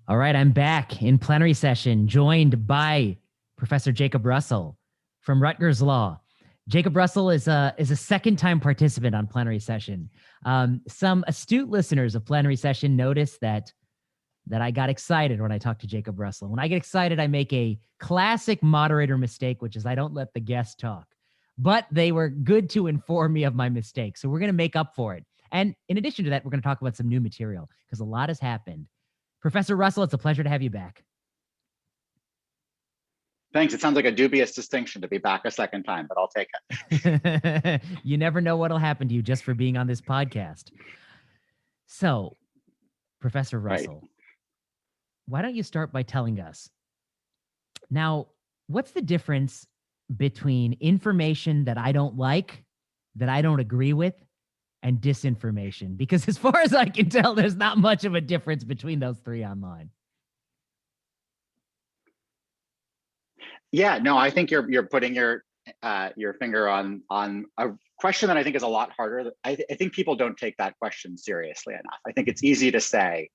All right, I'm back in plenary session, joined by Professor Jacob Russell from Rutgers Law. Jacob Russell is a second-time participant on plenary session. Some astute listeners of plenary session noticed that I got excited when I talked to Jacob Russell. When I get excited, I make a classic moderator mistake, which is I don't let the guest talk. But they were good to inform me of my mistake, so we're going to make up for it. And in addition to that, we're going to talk about some new material because a lot has happened. Professor Russell, it's a pleasure to have you back. Thanks. It sounds like a dubious distinction to be back a second time, but I'll take it. You never know what'll happen to you just for being on this podcast. So, Professor Russell, why don't you start by telling us, now, what's the difference between information that I don't like, that I don't agree with, and disinformation? Because as far as I can tell, there's not much of a difference between those three online. Yeah, no, I think you're putting your finger on a question that I think is a lot harder. I think people don't take that question seriously enough. I think it's easy to say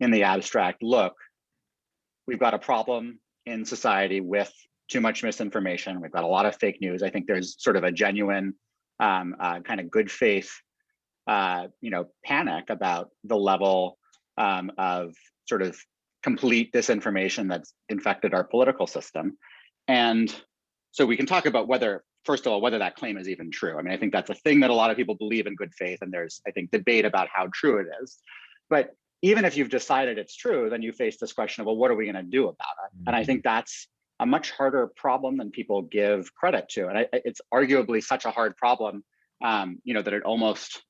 in the abstract, look, we've got a problem in society with too much misinformation. We've got a lot of fake news. I think there's sort of a genuine kind of good faith panic about the level of sort of complete disinformation that's infected our political system. And so we can talk about whether, first of all, whether that claim is even true. I mean, I think that's a thing that a lot of people believe in good faith, and there's, I think, debate about how true it is. But even if you've decided it's true, then you face this question of, well, what are we going to do about it? And I think that's a much harder problem than people give credit to. And it's arguably such a hard problem, that it almost,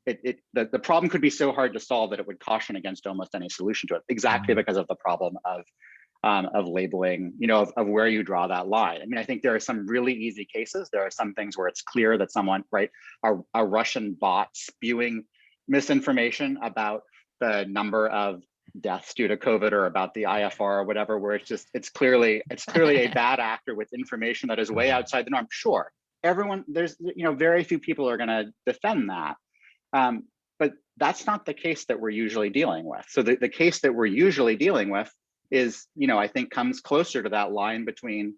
the problem could be so hard to solve that it would caution against almost any solution to it, exactly because of the problem of labeling, of where you draw that line. I mean, I think there are some really easy cases. There are some things where it's clear that someone, a Russian bot spewing misinformation about the number of deaths due to COVID or about the IFR or whatever, where it's clearly a bad actor with information that is way outside the norm. Sure, there's very few people are going to defend that. But that's not the case that we're usually dealing with. So the case that we're usually dealing with is, I think comes closer to that line between,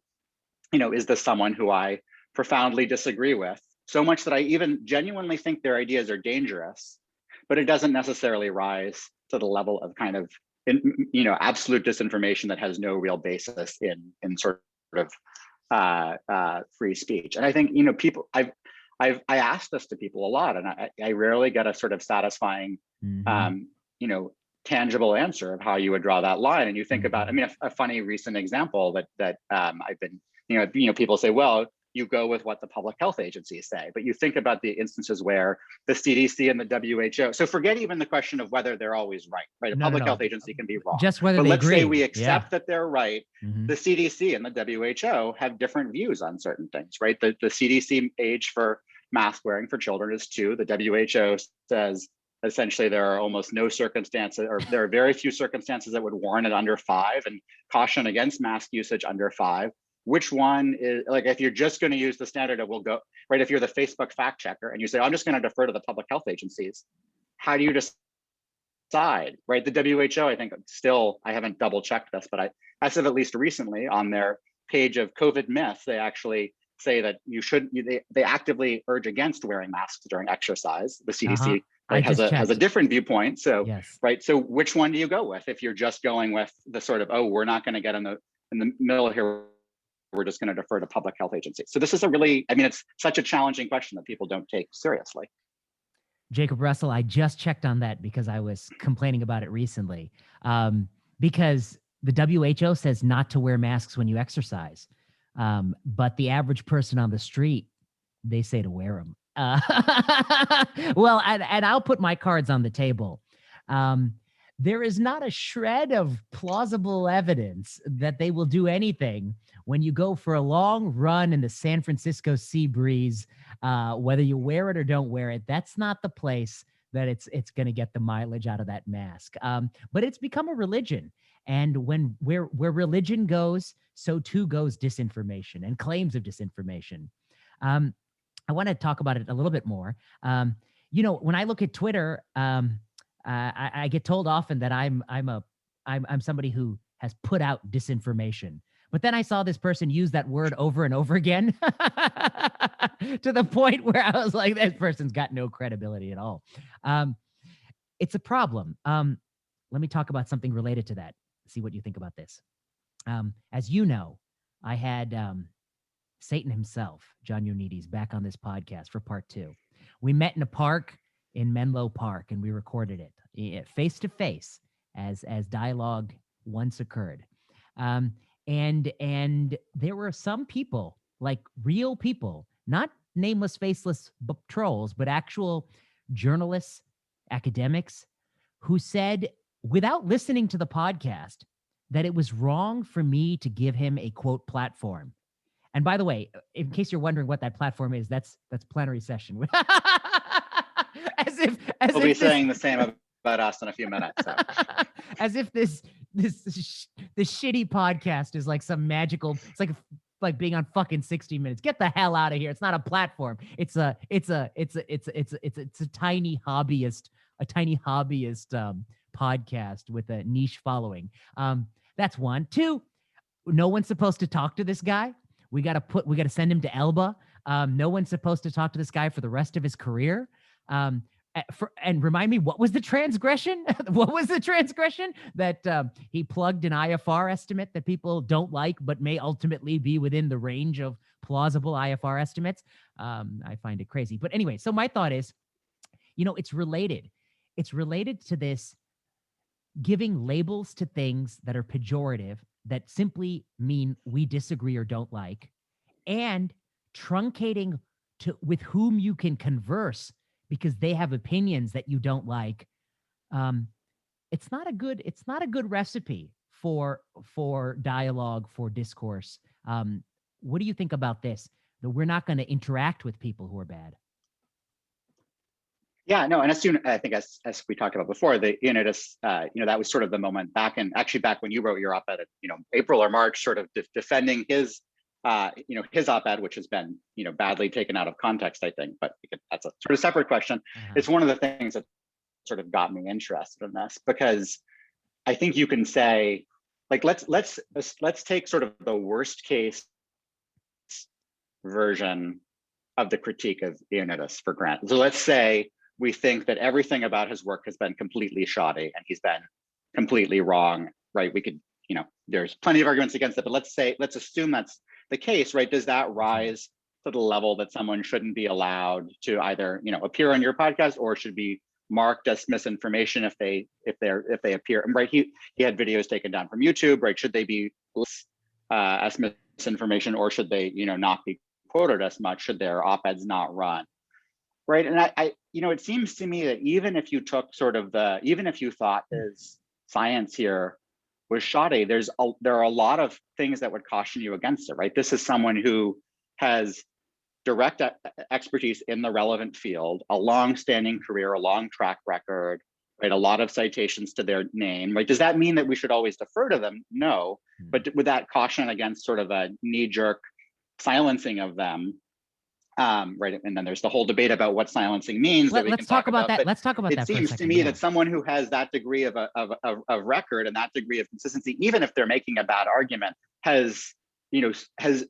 is this someone who I profoundly disagree with, so much that I even genuinely think their ideas are dangerous, but it doesn't necessarily rise to the level of kind of, absolute disinformation that has no real basis in sort of free speech. And I think, people, I asked this to people a lot, and I rarely get a sort of satisfying, tangible answer of how you would draw that line. And you think about, I mean, a funny recent example that I've been, people say, well, you go with what the public health agencies say, but you think about the instances where the CDC and the WHO, so forget even the question of whether they're always right? A public health agency can be wrong. Just whether but they let's agree. say we accept that they're right. The CDC and the WHO have different views on certain things, right? The CDC age for mask wearing for children is 2. The WHO says essentially there are almost no circumstances, or there are very few circumstances that would warrant it under 5, and caution against mask usage under 5. Which one is, like, if you're just going to use the standard of, we'll go, right? If you're the Facebook fact checker and you say, I'm just going to defer to the public health agencies, how do you decide, right? The WHO, I think still, I haven't double checked this, but as of at least recently on their page of COVID myths, they actually say that they actively urge against wearing masks during exercise. The CDC has a different viewpoint. So, yes. Right. So which one do you go with? If you're just going with the sort of, oh, we're not going to get in the middle here, we're just going to defer to public health agencies. So this is it's such a challenging question that people don't take seriously. Jacob Russell, I just checked on that because I was complaining about it recently. Because the WHO says not to wear masks when you exercise. But the average person on the street, they say to wear them. Well, and I'll put my cards on the table. There is not a shred of plausible evidence that they will do anything when you go for a long run in the San Francisco sea breeze, whether you wear it or don't wear it. That's not the place that it's going to get the mileage out of that mask. But it's become a religion. And where religion goes, so too goes disinformation and claims of disinformation. I want to talk about it a little bit more. When I look at Twitter, I get told often that I'm a I'm somebody who has put out disinformation. But then I saw this person use that word over and over again to the point where I was like, this person's got no credibility at all. It's a problem. Let me talk about something related to that. See what you think about this. As you know, I had Satan himself, John Ioannidis, back on this podcast for part 2. We met in a park in Menlo Park, and we recorded it face to face as dialogue once occurred. And there were some people, like real people, not nameless, faceless trolls, but actual journalists, academics, who said, without listening to the podcast, that it was wrong for me to give him a quote platform. And by the way, in case you're wondering what that platform is, that's Plenary Session. We'll be saying the same about us in a few minutes. So. As if this shitty podcast is like some magical. It's like being on fucking 60 Minutes. Get the hell out of here! It's not a platform. It's a tiny hobbyist podcast with a niche following. That's one. Two, no one's supposed to talk to this guy. We got to send him to Elba. No one's supposed to talk to this guy for the rest of his career. And remind me, what was the transgression? What was the transgression? That he plugged an IFR estimate that people don't like, but may ultimately be within the range of plausible IFR estimates. I find it crazy. But anyway, so my thought is, it's related. It's related to this giving labels to things that are pejorative, that simply mean we disagree or don't like, and truncating with whom you can converse because they have opinions that you don't like. It's not a good recipe for dialogue, for discourse. What do you think about this? That we're not going to interact with people who are bad. Yeah, no, and as we talked about before, that was sort of the moment back when you wrote your op-ed, April or March, sort of defending his op-ed, which has been, badly taken out of context, I think, but that's a sort of separate question. Uh-huh. It's one of the things that sort of got me interested in this, because I think you can say, like, let's take sort of the worst case version of the critique of Ioannidis for granted. So let's say we think that everything about his work has been completely shoddy and he's been completely wrong, right? We could, there's plenty of arguments against it, but let's assume that's the case, right? Does that rise to the level that someone shouldn't be allowed to either, appear on your podcast, or should be marked as misinformation if they appear, right? He had videos taken down from YouTube, right? Should they be as misinformation, or should they, not be quoted as much? Should their op-eds not run? Right. And I it seems to me that even if you thought his science here was shoddy, there are a lot of things that would caution you against it, right? This is someone who has direct expertise in the relevant field, a long-standing career, a long track record, right? A lot of citations to their name, right? Does that mean that we should always defer to them? No. But with that caution against sort of a knee-jerk silencing of them, right, and then there's the whole debate about what silencing means. Let's talk about that. Let's talk about that. It seems to me that someone who has that degree of record and that degree of consistency, even if they're making a bad argument, has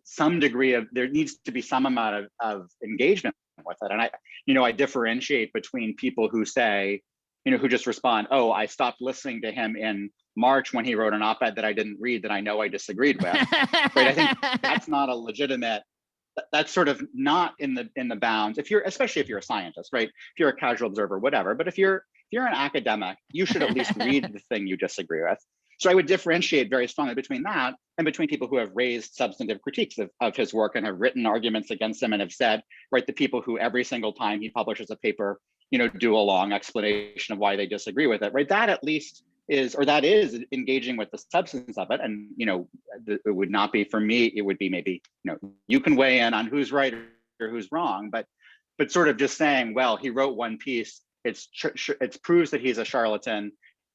some degree of, there needs to be some amount of engagement with it. And I differentiate between people who say, who just respond, oh, I stopped listening to him in March when he wrote an op-ed that I didn't read that I know I disagreed with. Right? I think that's not a legitimate. That's sort of not in the bounds, especially if you're a scientist, right? If you're a casual observer, whatever. But if you're an academic, you should at least read the thing you disagree with. So I would differentiate very strongly between that and between people who have raised substantive critiques of his work and have written arguments against him and have said, right, the people who every single time he publishes a paper, do a long explanation of why they disagree with it, right? That at least is engaging with the substance of it. And, it would not be, for me, it would be maybe, you can weigh in on who's right or who's wrong, but sort of just saying, well, he wrote one piece, it proves that he's a charlatan.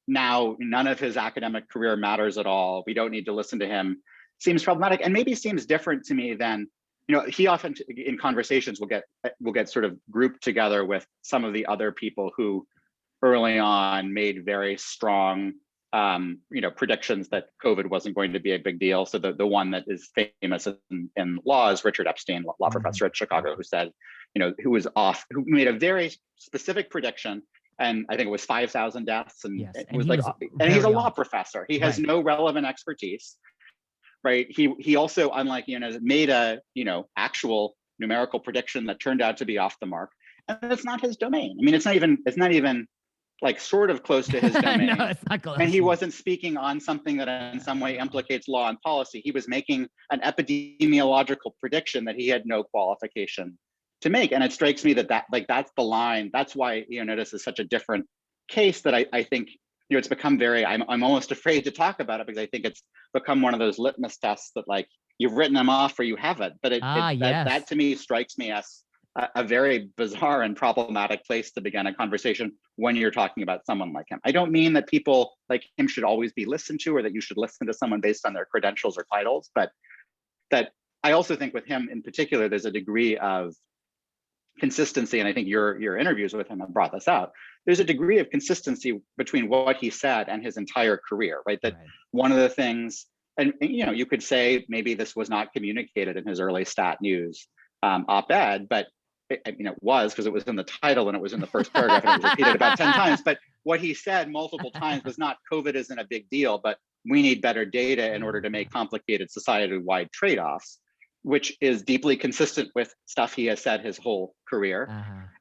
Now, none of his academic career matters at all. We don't need to listen to him. Seems problematic, and maybe seems different to me than, he often in conversations will get sort of grouped together with some of the other people who early on made very strong predictions that COVID wasn't going to be a big deal. So the one that is famous in law is Richard Epstein, law professor at Chicago, who said, who made a very specific prediction. And I think it was 5,000 deaths. And yes. it And was he like, was and he's a law off. professor. He has no relevant expertise, right? He also, unlike made a actual numerical prediction that turned out to be off the mark, and it's not his domain. I mean, it's not even like sort of close to his domain. No, it's not close. And he wasn't speaking on something that in some way implicates law and policy. He was making an epidemiological prediction that he had no qualification to make. And it strikes me that that's the line. That's why Ioannidis is such a different case that I think it's become very, I'm almost afraid to talk about it because I think it's become one of those litmus tests that like you've written them off or you haven't. But that to me strikes me as a very bizarre and problematic place to begin a conversation when you're talking about someone like him. I don't mean that people like him should always be listened to or that you should listen to someone based on their credentials or titles, but that I also think with him in particular, there's a degree of consistency, and I think your interviews with him have brought this out. There's a degree of consistency between what he said and his entire career, right? That one of the things, and you could say maybe this was not communicated in his early Stat News op-ed, but it was because it was in the title and it was in the first paragraph and it was repeated about 10 times. But what he said multiple times was not COVID isn't a big deal, but we need better data in order to make complicated society-wide trade-offs, which is deeply consistent with stuff he has said his whole career.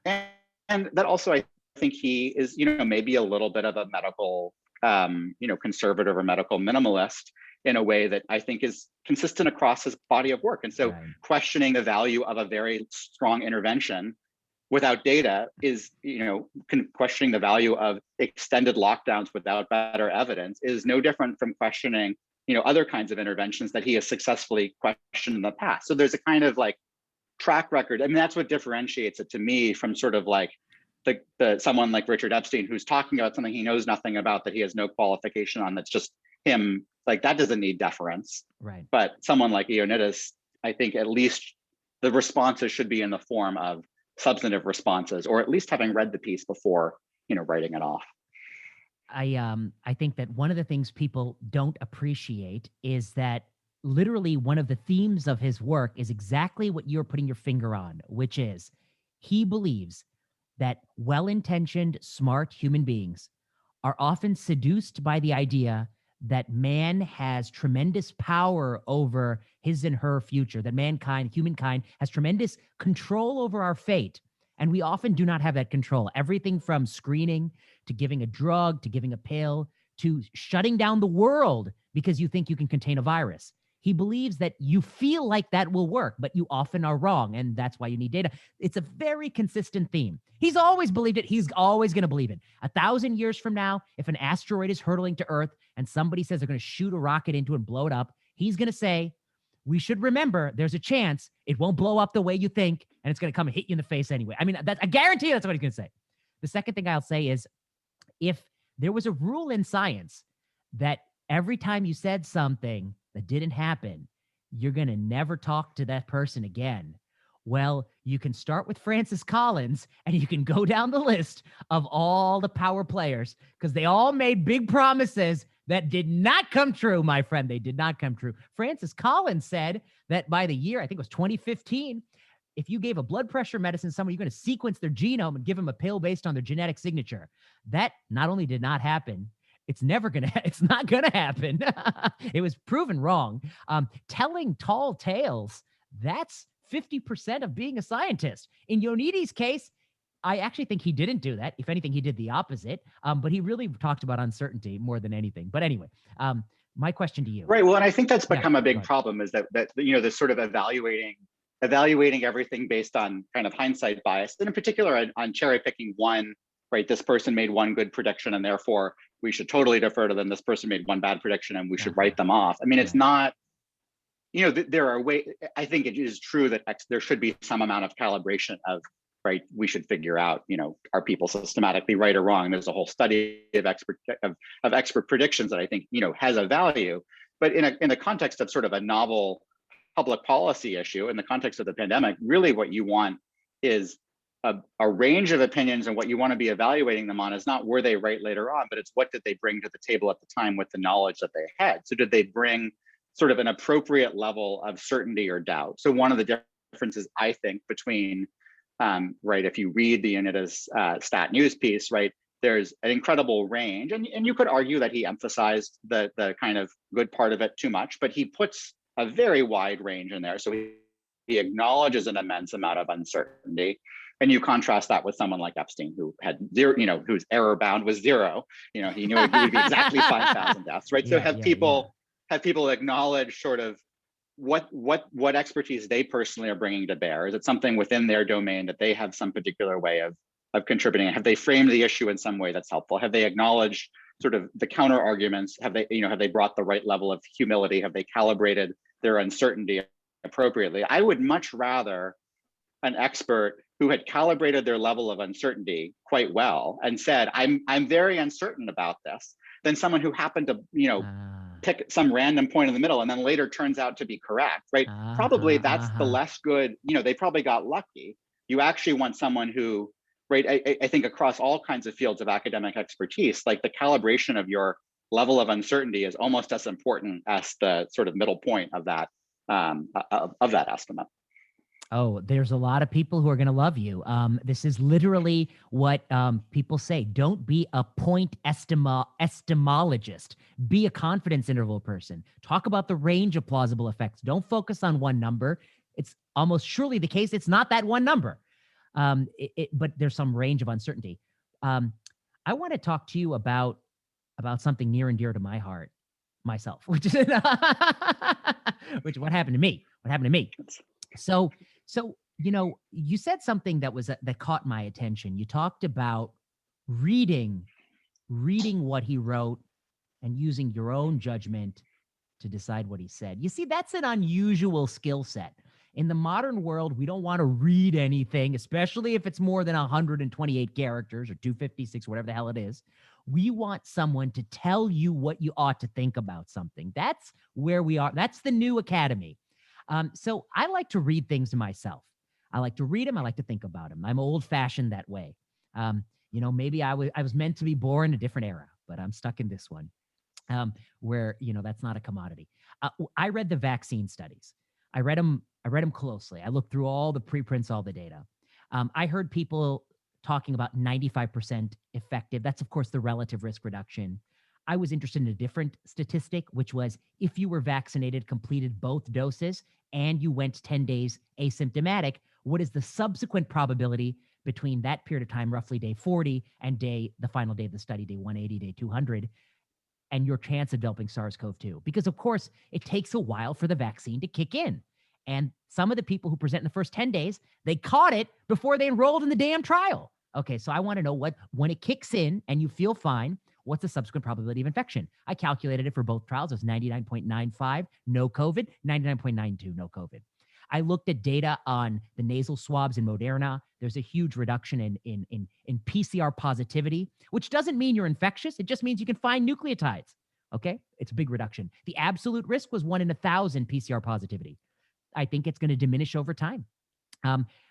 And that also, I think he is, maybe a little bit of a medical, conservative or medical minimalist in a way that I think is consistent across his body of work. And so questioning the value of a very strong intervention without data is, questioning the value of extended lockdowns without better evidence is no different from questioning other kinds of interventions that he has successfully questioned in the past. So there's a kind of like track record. I mean, that's what differentiates it to me from sort of like the someone like Richard Epstein, who's talking about something he knows nothing about, that he has no qualification on, that's just him, like that doesn't need deference. Right. But someone like Ioannidis, I think at least the responses should be in the form of substantive responses, or at least having read the piece before, writing it off. I think that one of the things people don't appreciate is that literally one of the themes of his work is exactly what you're putting your finger on, which is he believes that well-intentioned, smart human beings are often seduced by the idea that man has tremendous power over his and her future, that humankind has tremendous control over our fate. And we often do not have that control. Everything from screening to giving a drug, to giving a pill, to shutting down the world because you think you can contain a virus. He believes that you feel like that will work, but you often are wrong. And that's why you need data. It's a very consistent theme. He's always believed it. He's always going to believe it. 1,000 years from now, if an asteroid is hurtling to Earth and somebody says they're going to shoot a rocket into it and blow it up, he's going to say, we should remember there's a chance it won't blow up the way you think, and it's going to come and hit you in the face anyway. I mean, I guarantee you that's what he's going to say. The second thing I'll say is, if there was a rule in science that every time you said something that didn't happen, you're going to never talk to that person again. Well, you can start with Francis Collins and you can go down the list of all the power players, because they all made big promises that did not come true, my friend. They did not come true. Francis Collins said that by the year, I think it was 2015, if you gave a blood pressure medicine to someone, you're going to sequence their genome and give them a pill based on their genetic signature. That not only did not happen, it's not going to happen. It was proven wrong. Telling tall tales, that's 50% of being a scientist. In Ioannidis' case, I actually think he didn't do that. If anything, he did the opposite. But he really talked about uncertainty more than anything. But anyway, my question to you. Right. Well, and I think that's become a big problem, is that this sort of evaluating everything based on kind of hindsight bias, and in particular on cherry picking one, right? This person made one good prediction and therefore we should totally defer to them. This person made one bad prediction and we should write them off. I mean, it's not, there are ways. I think it is true that there should be some amount of calibration of, right, we should figure out, are people systematically right or wrong? There's a whole study of expert predictions that I think, has a value. But in the context of sort of a novel public policy issue, in the context of the pandemic, really what you want is a range of opinions, and what you want to be evaluating them on is not were they right later on, but it's what did they bring to the table at the time with the knowledge that they had. So did they bring sort of an appropriate level of certainty or doubt? So one of the differences, I think, between right, if you read the Unitas stat news piece, right, there's an incredible range, and you could argue that he emphasized the kind of good part of it too much, but he puts a very wide range in there. So he acknowledges an immense amount of uncertainty. And you contrast that with someone like Epstein, who had zero, whose error bound was zero. He knew he would be exactly 5,000 deaths, right? So have people acknowledge sort of what expertise they personally are bringing to bear? Is it something within their domain that they have some particular way of contributing? Have they framed the issue in some way that's helpful? Have they acknowledged sort of the counter arguments? Have they brought the right level of humility? Have they calibrated their uncertainty appropriately? I would much rather an expert who had calibrated their level of uncertainty quite well and said, I'm very uncertain about this, than someone who happened to, pick some random point in the middle and then later turns out to be correct, right? Probably that's the less good, they probably got lucky. You actually want someone who, right, I think across all kinds of fields of academic expertise, like the calibration of your level of uncertainty is almost as important as the sort of middle point of that estimate. Oh, there's a lot of people who are going to love you. This is literally what people say. Don't be a point estimologist. Be a confidence interval person. Talk about the range of plausible effects. Don't focus on one number. It's almost surely the case it's not that one number, but there's some range of uncertainty. I want to talk to you about something near and dear to my heart, myself, which is what happened to me. What happened to me? So you said something that caught my attention. You talked about reading what he wrote and using your own judgment to decide what he said. You see, that's an unusual skill set. In the modern world, we don't want to read anything, especially if it's more than 128 characters or 256, whatever the hell it is. We want someone to tell you what you ought to think about something. That's where we are. That's the new academy. So I like to read things to myself. I like to read them. I like to think about them. I'm old-fashioned that way. Maybe I was meant to be born in a different era, but I'm stuck in this one, where that's not a commodity. I read the vaccine studies. I read them closely. I looked through all the preprints, all the data. I heard people talking about 95% effective. That's of course the relative risk reduction. I was interested in a different statistic, which was if you were vaccinated, completed both doses, and you went 10 days asymptomatic, what is the subsequent probability between that period of time, roughly day 40, and the final day of the study, day 180, day 200, and your chance of developing SARS-CoV-2? Because of course, it takes a while for the vaccine to kick in. And some of the people who present in the first 10 days, they caught it before they enrolled in the damn trial. Okay, so I want to know when it kicks in and you feel fine, what's the subsequent probability of infection? I calculated it for both trials. It was 99.95, no COVID, 99.92, no COVID. I looked at data on the nasal swabs in Moderna. There's a huge reduction in PCR positivity, which doesn't mean you're infectious. It just means you can find nucleotides. Okay, it's a big reduction. The absolute risk was 1 in 1,000 PCR positivity. I think it's going to diminish over time.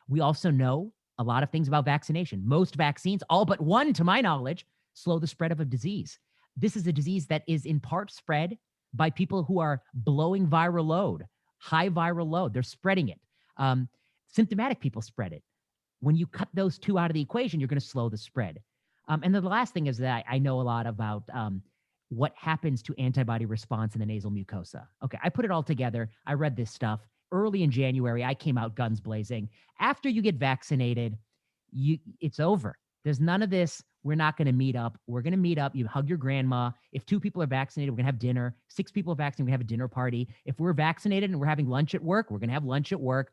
We also know a lot of things about vaccination. Most vaccines, all but one to my knowledge, slow the spread of a disease. This is a disease that is in part spread by people who are blowing viral load, high viral load. They're spreading it. Symptomatic people spread it. When you cut those two out of the equation, you're going to slow the spread. And then the last thing is that I know a lot about what happens to antibody response in the nasal mucosa. Okay, I put it all together. I read this stuff. Early in January, I came out guns blazing. After you get vaccinated, it's over. There's none of this. We're not going to meet up. We're going to meet up. You hug your grandma. If 2 people are vaccinated, we're going to have dinner. 6 people are vaccinated, we have a dinner party. If we're vaccinated and we're having lunch at work, we're going to have lunch at work.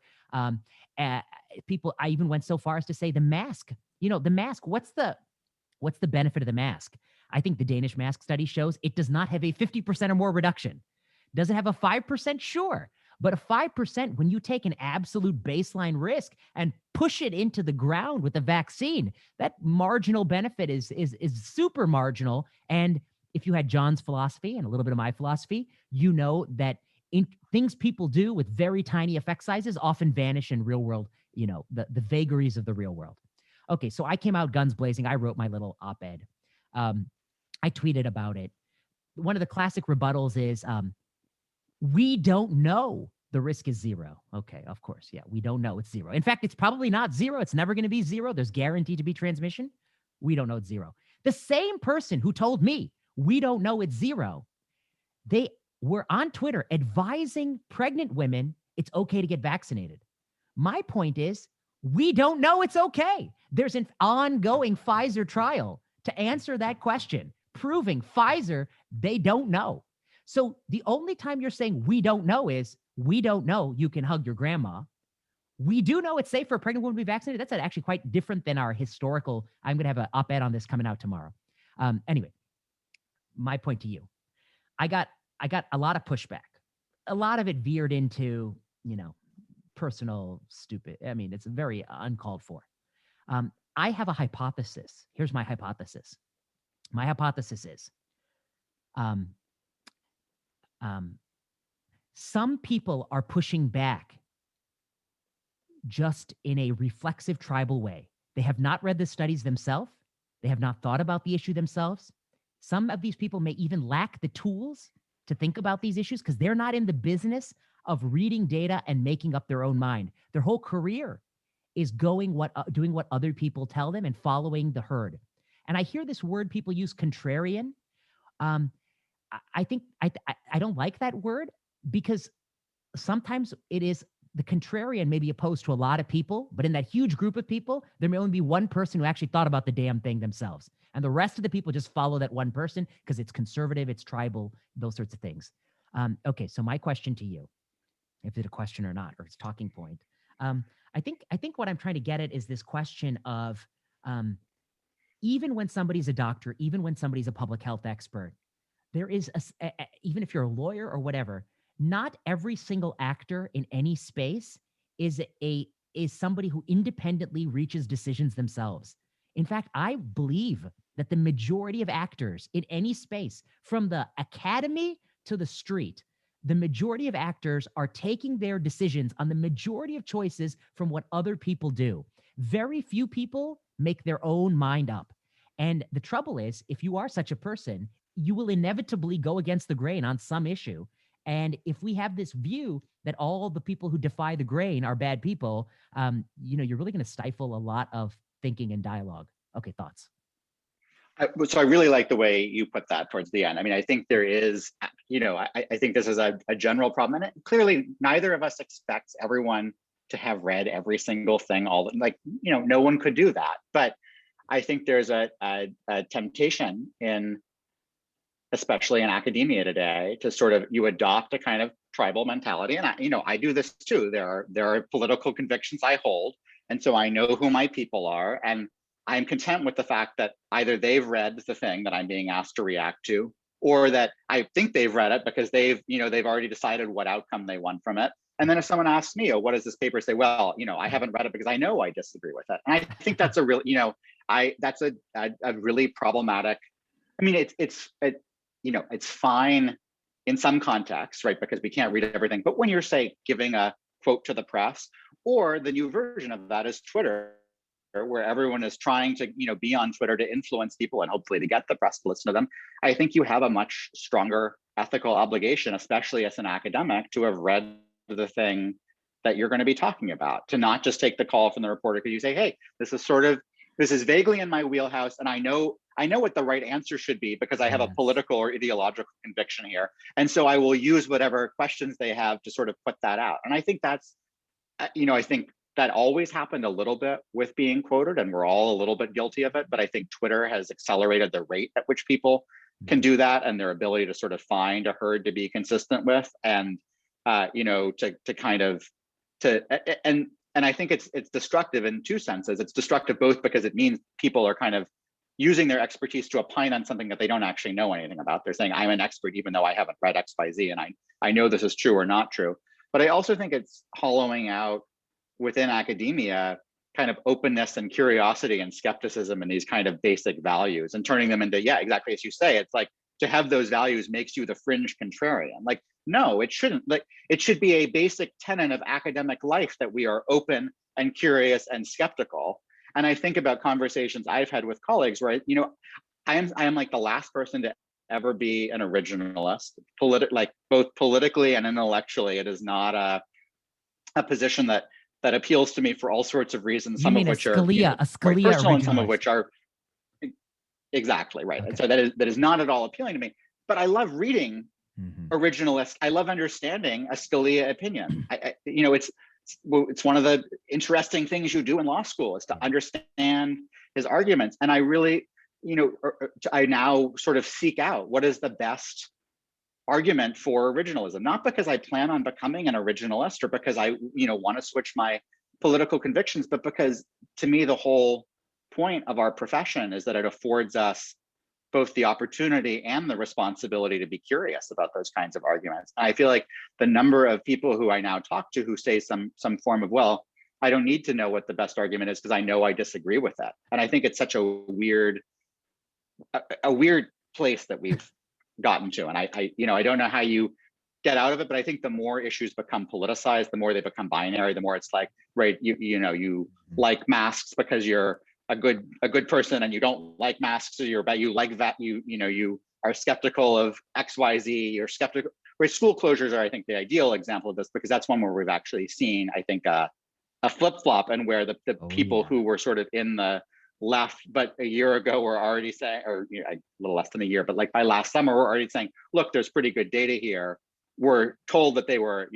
People, I even went so far as to say the mask. The mask. What's the benefit of the mask? I think the Danish mask study shows it does not have a 50% or more reduction. Does it have a 5%? Sure. But a 5%, when you take an absolute baseline risk and push it into the ground with a vaccine, that marginal benefit is super marginal. And if you had John's philosophy and a little bit of my philosophy, you know that things people do with very tiny effect sizes often vanish in real world, the vagaries of the real world. Okay, so I came out guns blazing. I wrote my little op-ed. I tweeted about it. One of the classic rebuttals is, we don't know the risk is zero. Okay, of course. Yeah, we don't know it's zero. In fact, it's probably not zero. It's never going to be zero. There's guaranteed to be transmission. We don't know it's zero. The same person who told me we don't know it's zero, they were on Twitter advising pregnant women it's okay to get vaccinated. My point is, we don't know it's okay. There's an ongoing Pfizer trial to answer that question, proving Pfizer, they don't know. So the only time you're saying we don't know is we don't know you can hug your grandma. We do know it's safe for a pregnant woman to be vaccinated. That's actually quite different than our historical. I'm going to have an op-ed on this coming out tomorrow. Anyway, my point to you, I got a lot of pushback. A lot of it veered into, personal stupid. I mean, it's very uncalled for. I have a hypothesis. Here's my hypothesis. My hypothesis is, some people are pushing back just in a reflexive tribal way. They have not read the studies themselves. They have not thought about the issue themselves. Some of these people may even lack the tools to think about these issues because they're not in the business of reading data and making up their own mind. Their whole career is doing what other people tell them and following the herd. And I hear this word people use, contrarian. I think I don't like that word because sometimes it is the contrarian may be opposed to a lot of people, but in that huge group of people, there may only be one person who actually thought about the damn thing themselves. And the rest of the people just follow that one person because it's conservative, it's tribal, those sorts of things. Okay, so my question to you, if it's a question or not, or it's talking point, I think what I'm trying to get at is this question of even when somebody's a doctor, even when somebody's a public health expert, there is even if you're a lawyer or whatever, not every single actor in any space is somebody who independently reaches decisions themselves. In fact, I believe that the majority of actors in any space, from the academy to the street, the majority of actors are taking their decisions on the majority of choices from what other people do. Very few people make their own mind up. And the trouble is, if you are such a person, you will inevitably go against the grain on some issue. And if we have this view that all the people who defy the grain are bad people, you're really going to stifle a lot of thinking and dialogue. Okay, thoughts? So I really like the way you put that towards the end. I mean, I think there is, I think this is a general problem. And clearly, neither of us expects everyone to have read every single thing. No one could do that. But I think there's a temptation especially in academia today, to sort of you adopt a kind of tribal mentality. And I do this too. There are political convictions I hold, and so I know who my people are, and I'm content with the fact that either they've read the thing that I'm being asked to react to, or that I think they've read it because they've already decided what outcome they want from it. And then if someone asks me, "Oh, what does this paper say?" Well, I haven't read it because I know I disagree with it. And I think that's a real, that's a really problematic. I mean, it's fine in some contexts, right? Because we can't read everything. But when you're, say, giving a quote to the press, or the new version of that is Twitter, where everyone is trying to, be on Twitter to influence people and hopefully to get the press to listen to them, I think you have a much stronger ethical obligation, especially as an academic, to have read the thing that you're going to be talking about, to not just take the call from the reporter because you say, hey, this is vaguely in my wheelhouse, and I know what the right answer should be because I have a political or ideological conviction here. And so I will use whatever questions they have to sort of put that out. And I think that's, I think that always happened a little bit with being quoted, and we're all a little bit guilty of it. But I think Twitter has accelerated the rate at which people can do that, and their ability to sort of find a herd to be consistent with, and and I think it's destructive in two senses. It's destructive both because it means people are kind of using their expertise to opine on something that they don't actually know anything about. They're saying, I'm an expert, even though I haven't read X, Y, Z, and I know this is true or not true. But I also think it's hollowing out within academia kind of openness and curiosity and skepticism and these kind of basic values, and turning them into, yeah, exactly as you say, it's like to have those values makes you the fringe contrarian. Like, no, it shouldn't. Like, it should be a basic tenet of academic life that we are open and curious and skeptical. And I think about conversations I've had with colleagues where, I am like the last person to ever be an originalist, like both politically and intellectually. It is not a position that appeals to me for all sorts of reasons, You some mean of which are A quite Scalia personal and some of originalist? which are exactly right. Okay. And so that is not at all appealing to me. But I love reading Mm-hmm. originalist. I love understanding a Scalia opinion. It's one of the interesting things you do in law school is to understand his arguments. And I really, I now sort of seek out what is the best argument for originalism, not because I plan on becoming an originalist or because I, want to switch my political convictions, but because to me, the whole point of our profession is that it affords us both the opportunity and the responsibility to be curious about those kinds of arguments. And I feel like the number of people who I now talk to who say some form of, well, I don't need to know what the best argument is because I know I disagree with that. And I think it's such a weird place that we've gotten to. And I don't know how you get out of it, but I think the more issues become politicized, the more they become binary, the more it's like, right, you like masks because you're a good person and you don't like masks, or you like that, you are skeptical of XYZ, you're skeptical. Where school closures are, I think, the ideal example of this, because that's one where we've actually seen, I think, a flip-flop, and where the people who were sort of in the left, but a year ago were already saying, or a little less than a year, but like by last summer, we're already saying, look, there's pretty good data here. We're told that they were,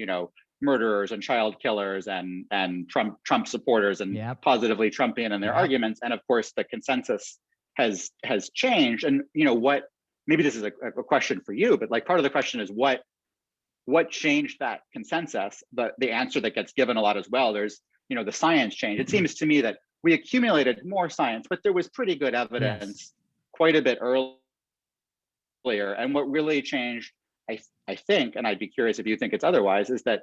murderers and child killers and Trump supporters and positively Trumpian in their arguments. And of course, the consensus has changed. And what, maybe this is a question for you, but like part of the question is what changed that consensus? But the answer that gets given a lot as well, there's the science change. It seems to me that we accumulated more science, but there was pretty good evidence quite a bit earlier. And what really changed, I think, and I'd be curious if you think it's otherwise, is that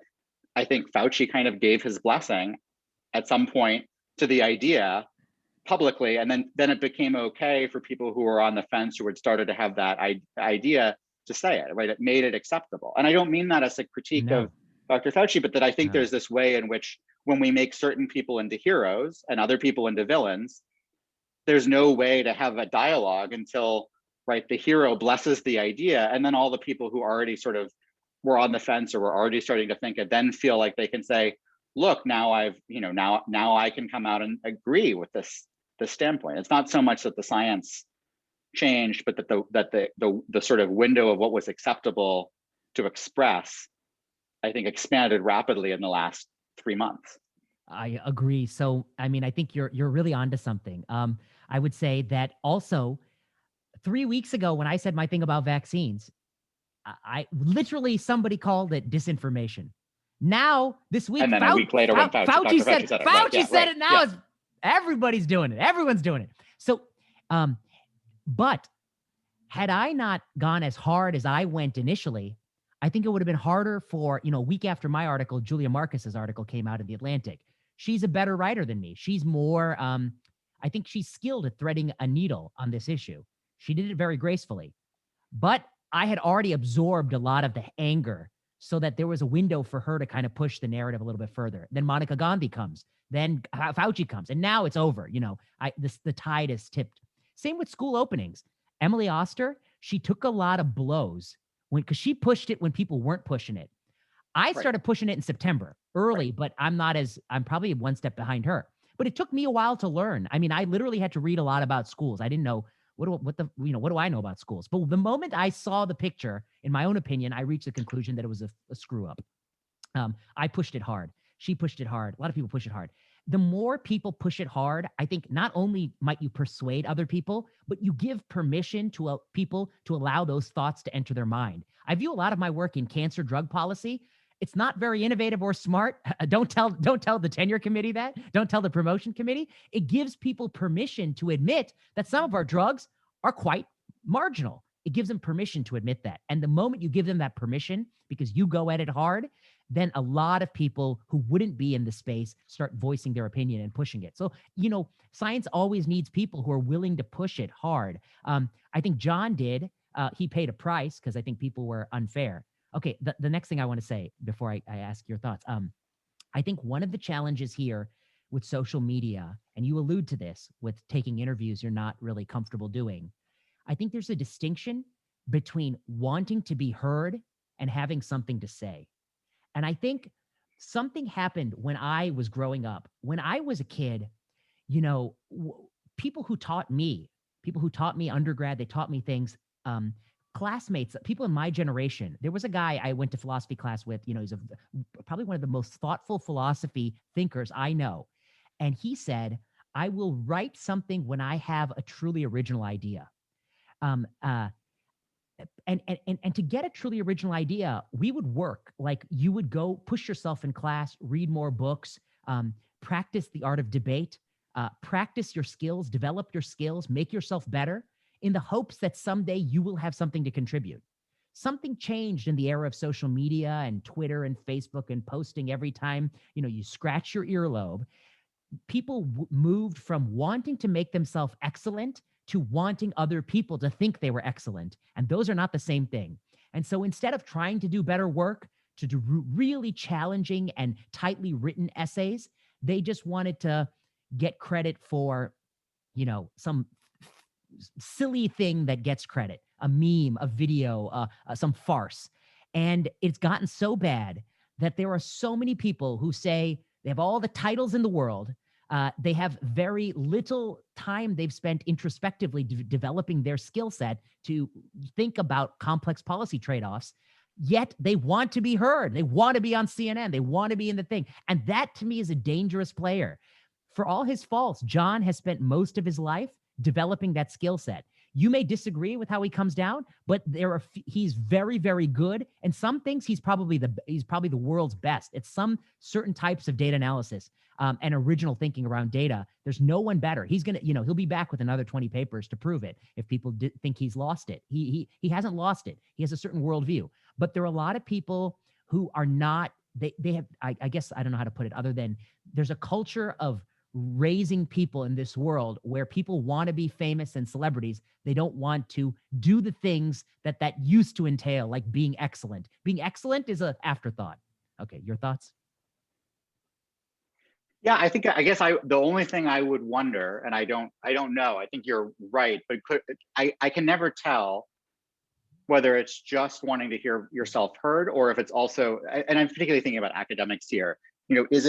I think Fauci kind of gave his blessing at some point to the idea publicly, and then it became okay for people who were on the fence, who had started to have that idea, to say it, right? It made it acceptable. And I don't mean that as a critique of Dr. Fauci, but that I think there's this way in which when we make certain people into heroes and other people into villains, there's no way to have a dialogue until, right, the hero blesses the idea, and then all the people who already sort of were on the fence or were already starting to think it then feel like they can say, look, now I've, now I can come out and agree with this standpoint. It's not so much that the science changed, but that the sort of window of what was acceptable to express, I think, expanded rapidly in the last 3 months. I agree. So, I mean, I think you're really onto something. I would say that also 3 weeks ago when I said my thing about vaccines, I literally, somebody called it disinformation. Now this week, and then a week later, when Fauci said it, Fauci said it. Now everybody's doing it. Everyone's doing it. So, but had I not gone as hard as I went initially, I think it would have been harder for, a week after my article, Julia Marcus's article came out in The Atlantic. She's a better writer than me. She's more, I think she's skilled at threading a needle on this issue. She did it very gracefully. But I had already absorbed a lot of the anger so that there was a window for her to kind of push the narrative a little bit further. Then Monica Gandhi comes, then Fauci comes, and now it's over. The tide is tipped. Same with school openings. Emily Oster, she took a lot of blows because she pushed it when people weren't pushing it. I started pushing it in September early, but I'm probably one step behind her. But it took me a while to learn. I mean, I literally had to read a lot about schools. I didn't know what do I know about schools? But the moment I saw the picture, in my own opinion, I reached the conclusion that it was a screw up. I pushed it hard. She pushed it hard. A lot of people push it hard. The more people push it hard, I think not only might you persuade other people, but you give permission to people to allow those thoughts to enter their mind. I view a lot of my work in cancer drug policy. It's not very innovative or smart. Don't tell the tenure committee that. Don't tell the promotion committee. It gives people permission to admit that some of our drugs are quite marginal. It gives them permission to admit that. And the moment you give them that permission, because you go at it hard, then a lot of people who wouldn't be in the space start voicing their opinion and pushing it. So, science always needs people who are willing to push it hard. I think John did. He paid a price because I think people were unfair. Okay, the next thing I want to say before I ask your thoughts, I think one of the challenges here with social media, and you allude to this with taking interviews you're not really comfortable doing, I think there's a distinction between wanting to be heard and having something to say. And I think something happened when I was growing up. When I was a kid, you know, people who taught me, undergrad, they taught me things, classmates, people in my generation. There was a guy I went to philosophy class with, you know, he's probably one of the most thoughtful philosophy thinkers I know. And he said, I will write something when I have a truly original idea. Um, uh, and to get a truly original idea, we would work. Like, you would go push yourself in class, read more books, practice the art of debate, practice your skills, develop your skills, make yourself better, in the hopes that someday you will have something to contribute. Something changed in the era of social media and Twitter and Facebook and posting every time, you know, you scratch your earlobe. People moved from wanting to make themselves excellent to wanting other people to think they were excellent. And those are not the same thing. And so instead of trying to do better work, to do really challenging and tightly written essays, they just wanted to get credit for, you know, some silly thing that gets credit, a meme, a video, some farce. And it's gotten so bad that there are so many people who say they have all the titles in the world. They have very little time they've spent introspectively developing their skill set to think about complex policy trade-offs. Yet they want to be heard. They want to be on CNN. They want to be in the thing. And that, to me, is a dangerous player. For all his faults, John has spent most of his life developing that skill set. You may disagree with how he comes down, but he's very, very good. And some things he's probably the world's best at some certain types of data analysis and original thinking around data. There's no one better. He's gonna, you know, he'll be back with another 20 papers to prove it if people think he's lost it. He hasn't lost it. He has a certain worldview. But there are a lot of people who are not. They have. I guess I don't know how to put it other than there's a culture of raising people in this world where people want to be famous and celebrities. They don't want to do the things that used to entail, like being excellent. Being excellent is an afterthought. Okay, your thoughts? Yeah, I guess the only thing I would wonder, and I don't know, I think you're right, but I can never tell whether it's just wanting to hear yourself heard, or if it's also, and I'm particularly thinking about academics here, you know, is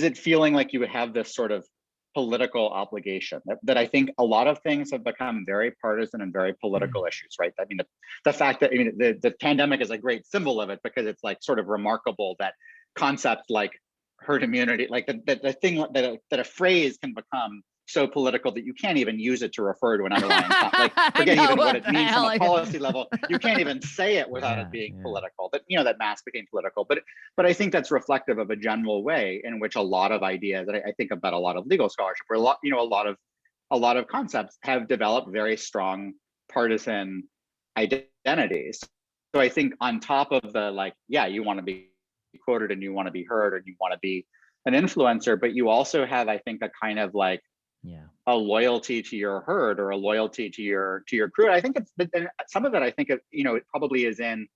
it feeling like you have this sort of political obligation that I think a lot of things have become very partisan and very political issues, right? I mean, the fact that, I mean, the pandemic is a great symbol of it, because it's like sort of remarkable that concepts like herd immunity, like the thing that a phrase can become so political that you can't even use it to refer to an underlying, like forget even what it means from a policy level. You can't even say it without it being political. But you know, that mass became political. But I think that's reflective of a general way in which a lot of ideas, and I think about a lot of legal scholarship, where a lot of concepts have developed very strong partisan identities. So I think on top of the, like, yeah, you want to be quoted and you want to be heard and you want to be an influencer, but you also have, I think, a kind of like a loyalty to your herd or a loyalty to your crew. And I think some of it, I think, you know, it probably is in,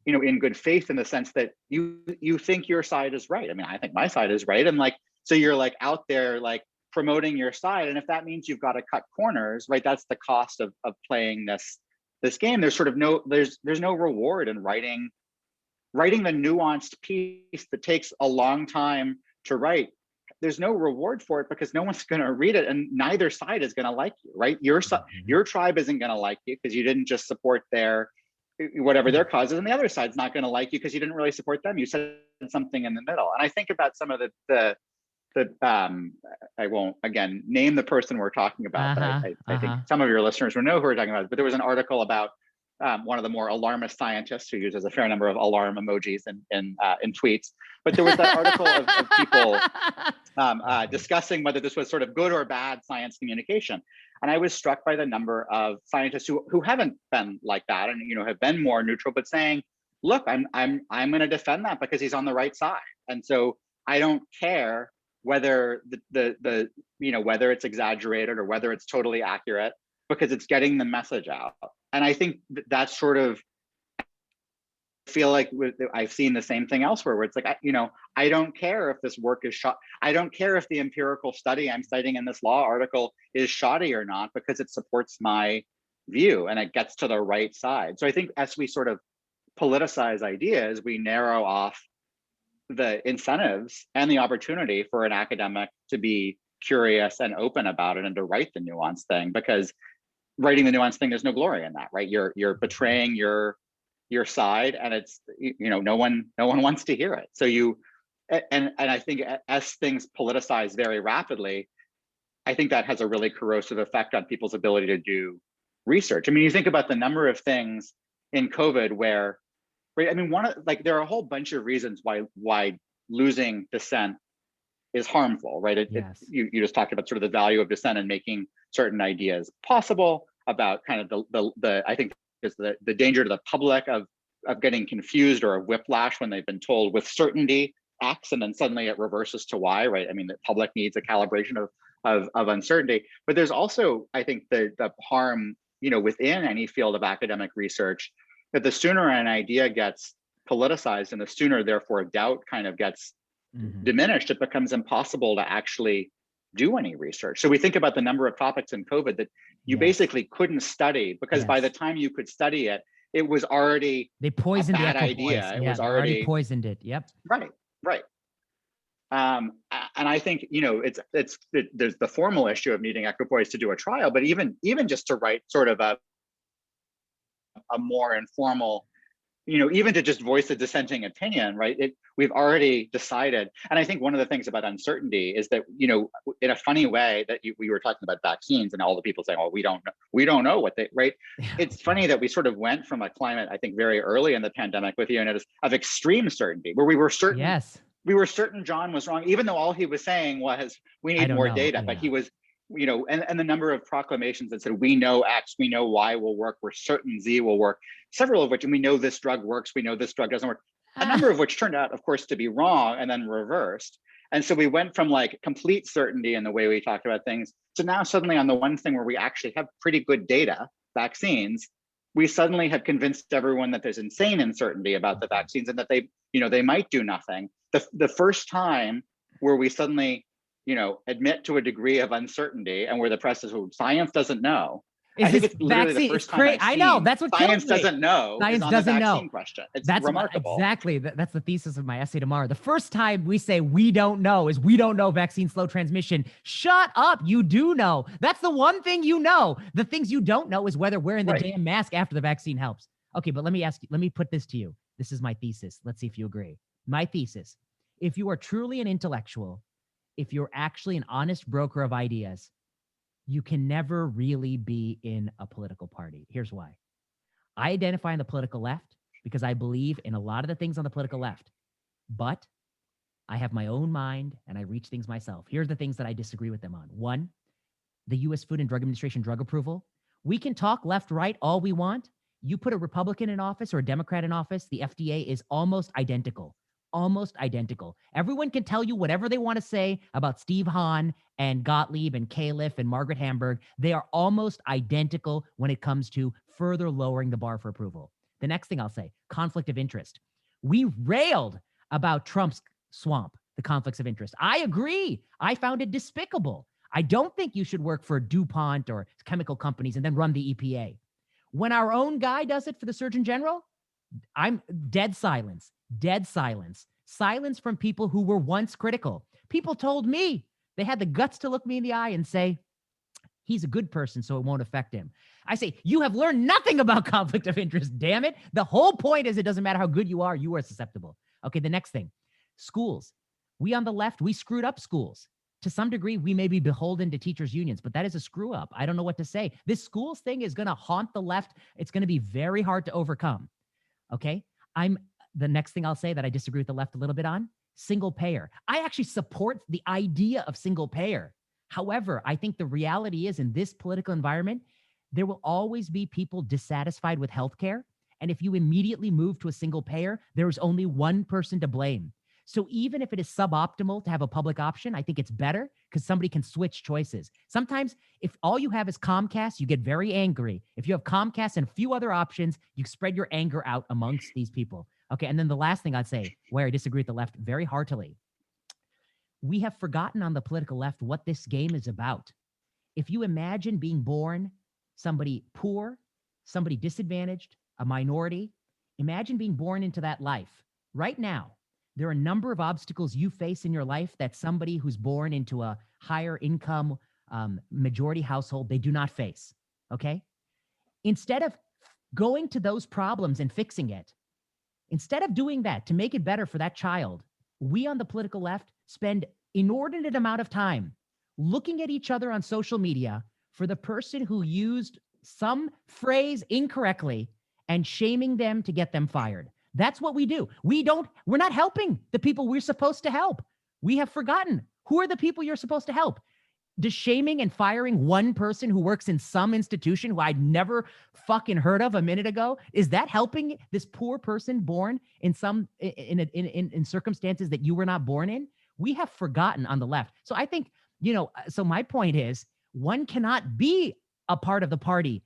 you know, in good faith, in the sense that you think your side is right. I mean, I think my side is right, and like, so you're like out there like promoting your side, and if that means you've got to cut corners, right, that's the cost of playing this game. There's sort of there's no reward in writing the nuanced piece that takes a long time to write. There's no reward for it because no one's going to read it, and neither side is going to like you, right? Your tribe isn't going to like you because you didn't just support their whatever their cause is, and the other side's not going to like you because you didn't really support them. You said something in the middle. And I think about some of the I won't again name the person we're talking about, but I think some of your listeners will know who we're talking about. But there was an article about one of the more alarmist scientists who uses a fair number of alarm emojis in tweets. But there was that article of people discussing whether this was sort of good or bad science communication. And I was struck by the number of scientists who haven't been like that, and, you know, have been more neutral, but saying, look, I'm going to defend that because he's on the right side. And so I don't care whether the you know, whether it's exaggerated or whether it's totally accurate, because it's getting the message out. And I think that's sort of feel like I've seen the same thing elsewhere where it's like, I don't care if this work is shot. I don't care if the empirical study I'm citing in this law article is shoddy or not, because it supports my view and it gets to the right side. So I think as we sort of politicize ideas, we narrow off the incentives and the opportunity for an academic to be curious and open about it and to write the nuance thing, because writing the nuance thing, there's no glory in that, right? You're betraying your side, and it's, no one wants to hear it. So and I think as things politicize very rapidly, I think that has a really corrosive effect on people's ability to do research. I mean, you think about the number of things in COVID where, right? I mean, there are a whole bunch of reasons why losing dissent is harmful, right? Yes. You just talked about sort of the value of dissent and making certain ideas possible, about kind of the I think is the danger to the public of getting confused or of whiplash when they've been told with certainty X and then suddenly it reverses to Y, right? I mean, the public needs a calibration of uncertainty, but there's also, I think, the harm, within any field of academic research, that the sooner an idea gets politicized and the sooner, therefore, doubt kind of gets diminished, it becomes impossible to actually do any research. So we think about the number of topics in COVID that you basically couldn't study, because by the time you could study it, it was already they poisoned a bad the idea. It was already poisoned it. Yep. Right. And I think, there's the formal issue of needing equipoise to do a trial, but even just to write sort of a more informal, even to just voice a dissenting opinion, right? We've already decided. And I think one of the things about uncertainty is that, in a funny way that we were talking about vaccines and all the people saying, oh, we don't know what they, right? It's funny that we sort of went from a climate, I think, very early in the pandemic with of extreme certainty, where we were certain. Yes. We were certain John was wrong, even though all he was saying was, we need more data, but he was, and the number of proclamations that said, we know X, we know Y will work, we're certain Z will work, several of which, and we know this drug works, we know this drug doesn't work, a number of which turned out, of course, to be wrong and then reversed. And so we went from like complete certainty in the way we talked about things to now suddenly on the one thing where we actually have pretty good data, vaccines, we suddenly have convinced everyone that there's insane uncertainty about the vaccines and that they might do nothing. The first time where we suddenly, admit to a degree of uncertainty and where the press is, science doesn't know. I think it's literally the first time I know, that's what science kills me. Doesn't know. Science on doesn't the vaccine know. Question. It's that's remarkable. Exactly. That's the thesis of my essay tomorrow. The first time we say we don't know is we don't know vaccine slow transmission. Shut up. You do know. That's the one thing you know. The things you don't know is whether wearing the damn mask after the vaccine helps. Okay, but let me put this to you. This is my thesis. Let's see if you agree. My thesis: if you are truly an intellectual, if you're actually an honest broker of ideas, you can never really be in a political party. Here's why. I identify on the political left because I believe in a lot of the things on the political left, but I have my own mind and I reach things myself. Here's the things that I disagree with them on. One, the U.S. Food and Drug Administration drug approval. We can talk left, right, all we want. You put a Republican in office or a Democrat in office, the FDA is almost identical. Almost identical. Everyone can tell you whatever they want to say about Steve Hahn and Gottlieb and Califf and Margaret Hamburg. They are almost identical when it comes to further lowering the bar for approval. The next thing I'll say, conflict of interest. We railed about Trump's swamp, the conflicts of interest. I agree. I found it despicable. I don't think you should work for DuPont or chemical companies and then run the EPA. When our own guy does it for the Surgeon General, I'm dead silence. Dead silence. Silence from people who were once critical. People told me, they had the guts to look me in the eye and say, he's a good person, so it won't affect him. I say, you have learned nothing about conflict of interest, damn it. The whole point is it doesn't matter how good you are susceptible. Okay, the next thing, schools. We on the left, we screwed up schools. To some degree, we may be beholden to teachers' unions, but that is a screw up. I don't know what to say. This schools thing is going to haunt the left. It's going to be very hard to overcome. Okay, the next thing I'll say that I disagree with the left a little bit on, single payer. I actually support the idea of single payer. However, I think the reality is in this political environment, there will always be people dissatisfied with healthcare. And if you immediately move to a single payer, there is only one person to blame. So even if it is suboptimal to have a public option, I think it's better because somebody can switch choices. Sometimes if all you have is Comcast, you get very angry. If you have Comcast and a few other options, you spread your anger out amongst these people. Okay, and then the last thing I'd say, where I disagree with the left very heartily, we have forgotten on the political left what this game is about. If you imagine being born somebody poor, somebody disadvantaged, a minority, imagine being born into that life. Right now, there are a number of obstacles you face in your life that somebody who's born into a higher income majority household, they do not face. Okay? Instead of going to those problems and fixing it, instead of doing that to make it better for that child, we on the political left spend inordinate amount of time looking at each other on social media for the person who used some phrase incorrectly and shaming them to get them fired. That's what we do. We're not helping the people we're supposed to help. We have forgotten who are the people you're supposed to help. Does shaming and firing one person who works in some institution who I'd never fucking heard of a minute ago, is that helping this poor person born in some in circumstances that you were not born in? We have forgotten on the left. So I think, so my point is, one cannot be a part of the party.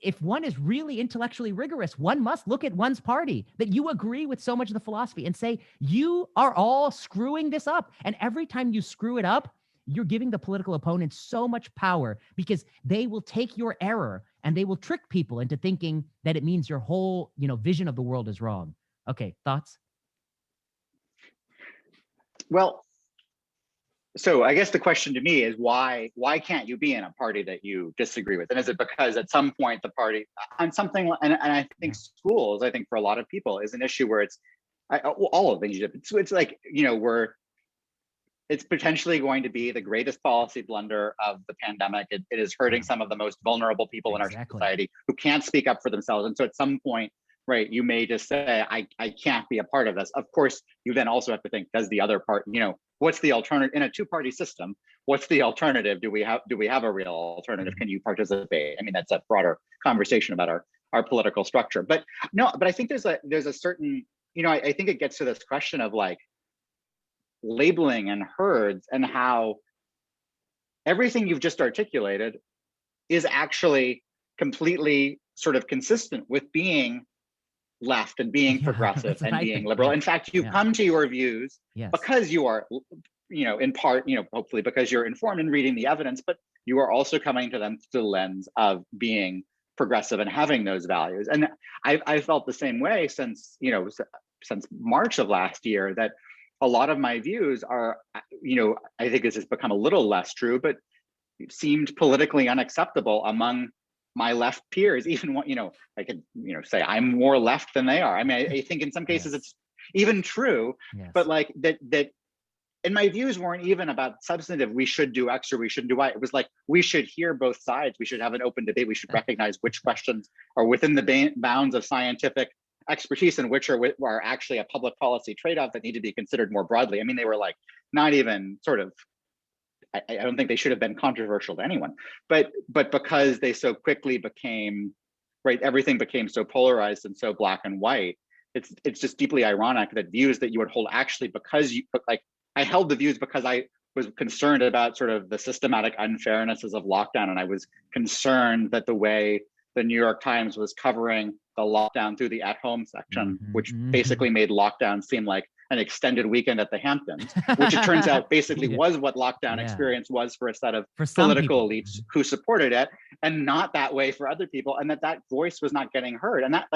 If one is really intellectually rigorous, one must look at one's party that you agree with so much of the philosophy and say, you are all screwing this up. And every time you screw it up, you're giving the political opponent so much power because they will take your error and they will trick people into thinking that it means your whole, vision of the world is wrong. Okay, thoughts? Well, so I guess the question to me is why can't you be in a party that you disagree with? And is it because at some point the party on something, and I think schools, I think for a lot of people is an issue where all of things, it's like, it's potentially going to be the greatest policy blunder of the pandemic. It is hurting some of the most vulnerable people in our society who can't speak up for themselves. And so at some point, right, you may just say, I can't be a part of this. Of course, you then also have to think, does the other part, what's the alternative in a two-party system? What's the alternative? Do we have a real alternative? Can you participate? I mean, that's a broader conversation about our political structure. But I think there's a certain, I think it gets to this question of like, labeling and herds and how everything you've just articulated is actually completely sort of consistent with being left and being progressive and being liberal. In fact, you come to your views because you are, in part, hopefully because you're informed and reading the evidence, but you are also coming to them through the lens of being progressive and having those values. And I felt the same way since March of last year, that a lot of my views are, I think this has become a little less true, but it seemed politically unacceptable among my left peers. Even I could, say I'm more left than they are. I mean, I think in some cases it's even true, but like that, and my views weren't even about substantive, we should do X or we shouldn't do Y. It was like, we should hear both sides. We should have an open debate. We should recognize which questions are within the bounds of scientific expertise and which are actually a public policy trade-off that need to be considered more broadly. I mean, they were like not even sort of, I don't think they should have been controversial to anyone, but because they so quickly became, right, everything became so polarized and so black and white, it's just deeply ironic that views that you would hold actually because I held the views because I was concerned about sort of the systematic unfairnesses of lockdown, and I was concerned that the way the New York Times was covering the lockdown through the at-home section, which basically made lockdown seem like an extended weekend at the Hamptons, which it turns out basically was what lockdown experience was for a set of political elites who supported it, and not that way for other people, and that voice was not getting heard. And that,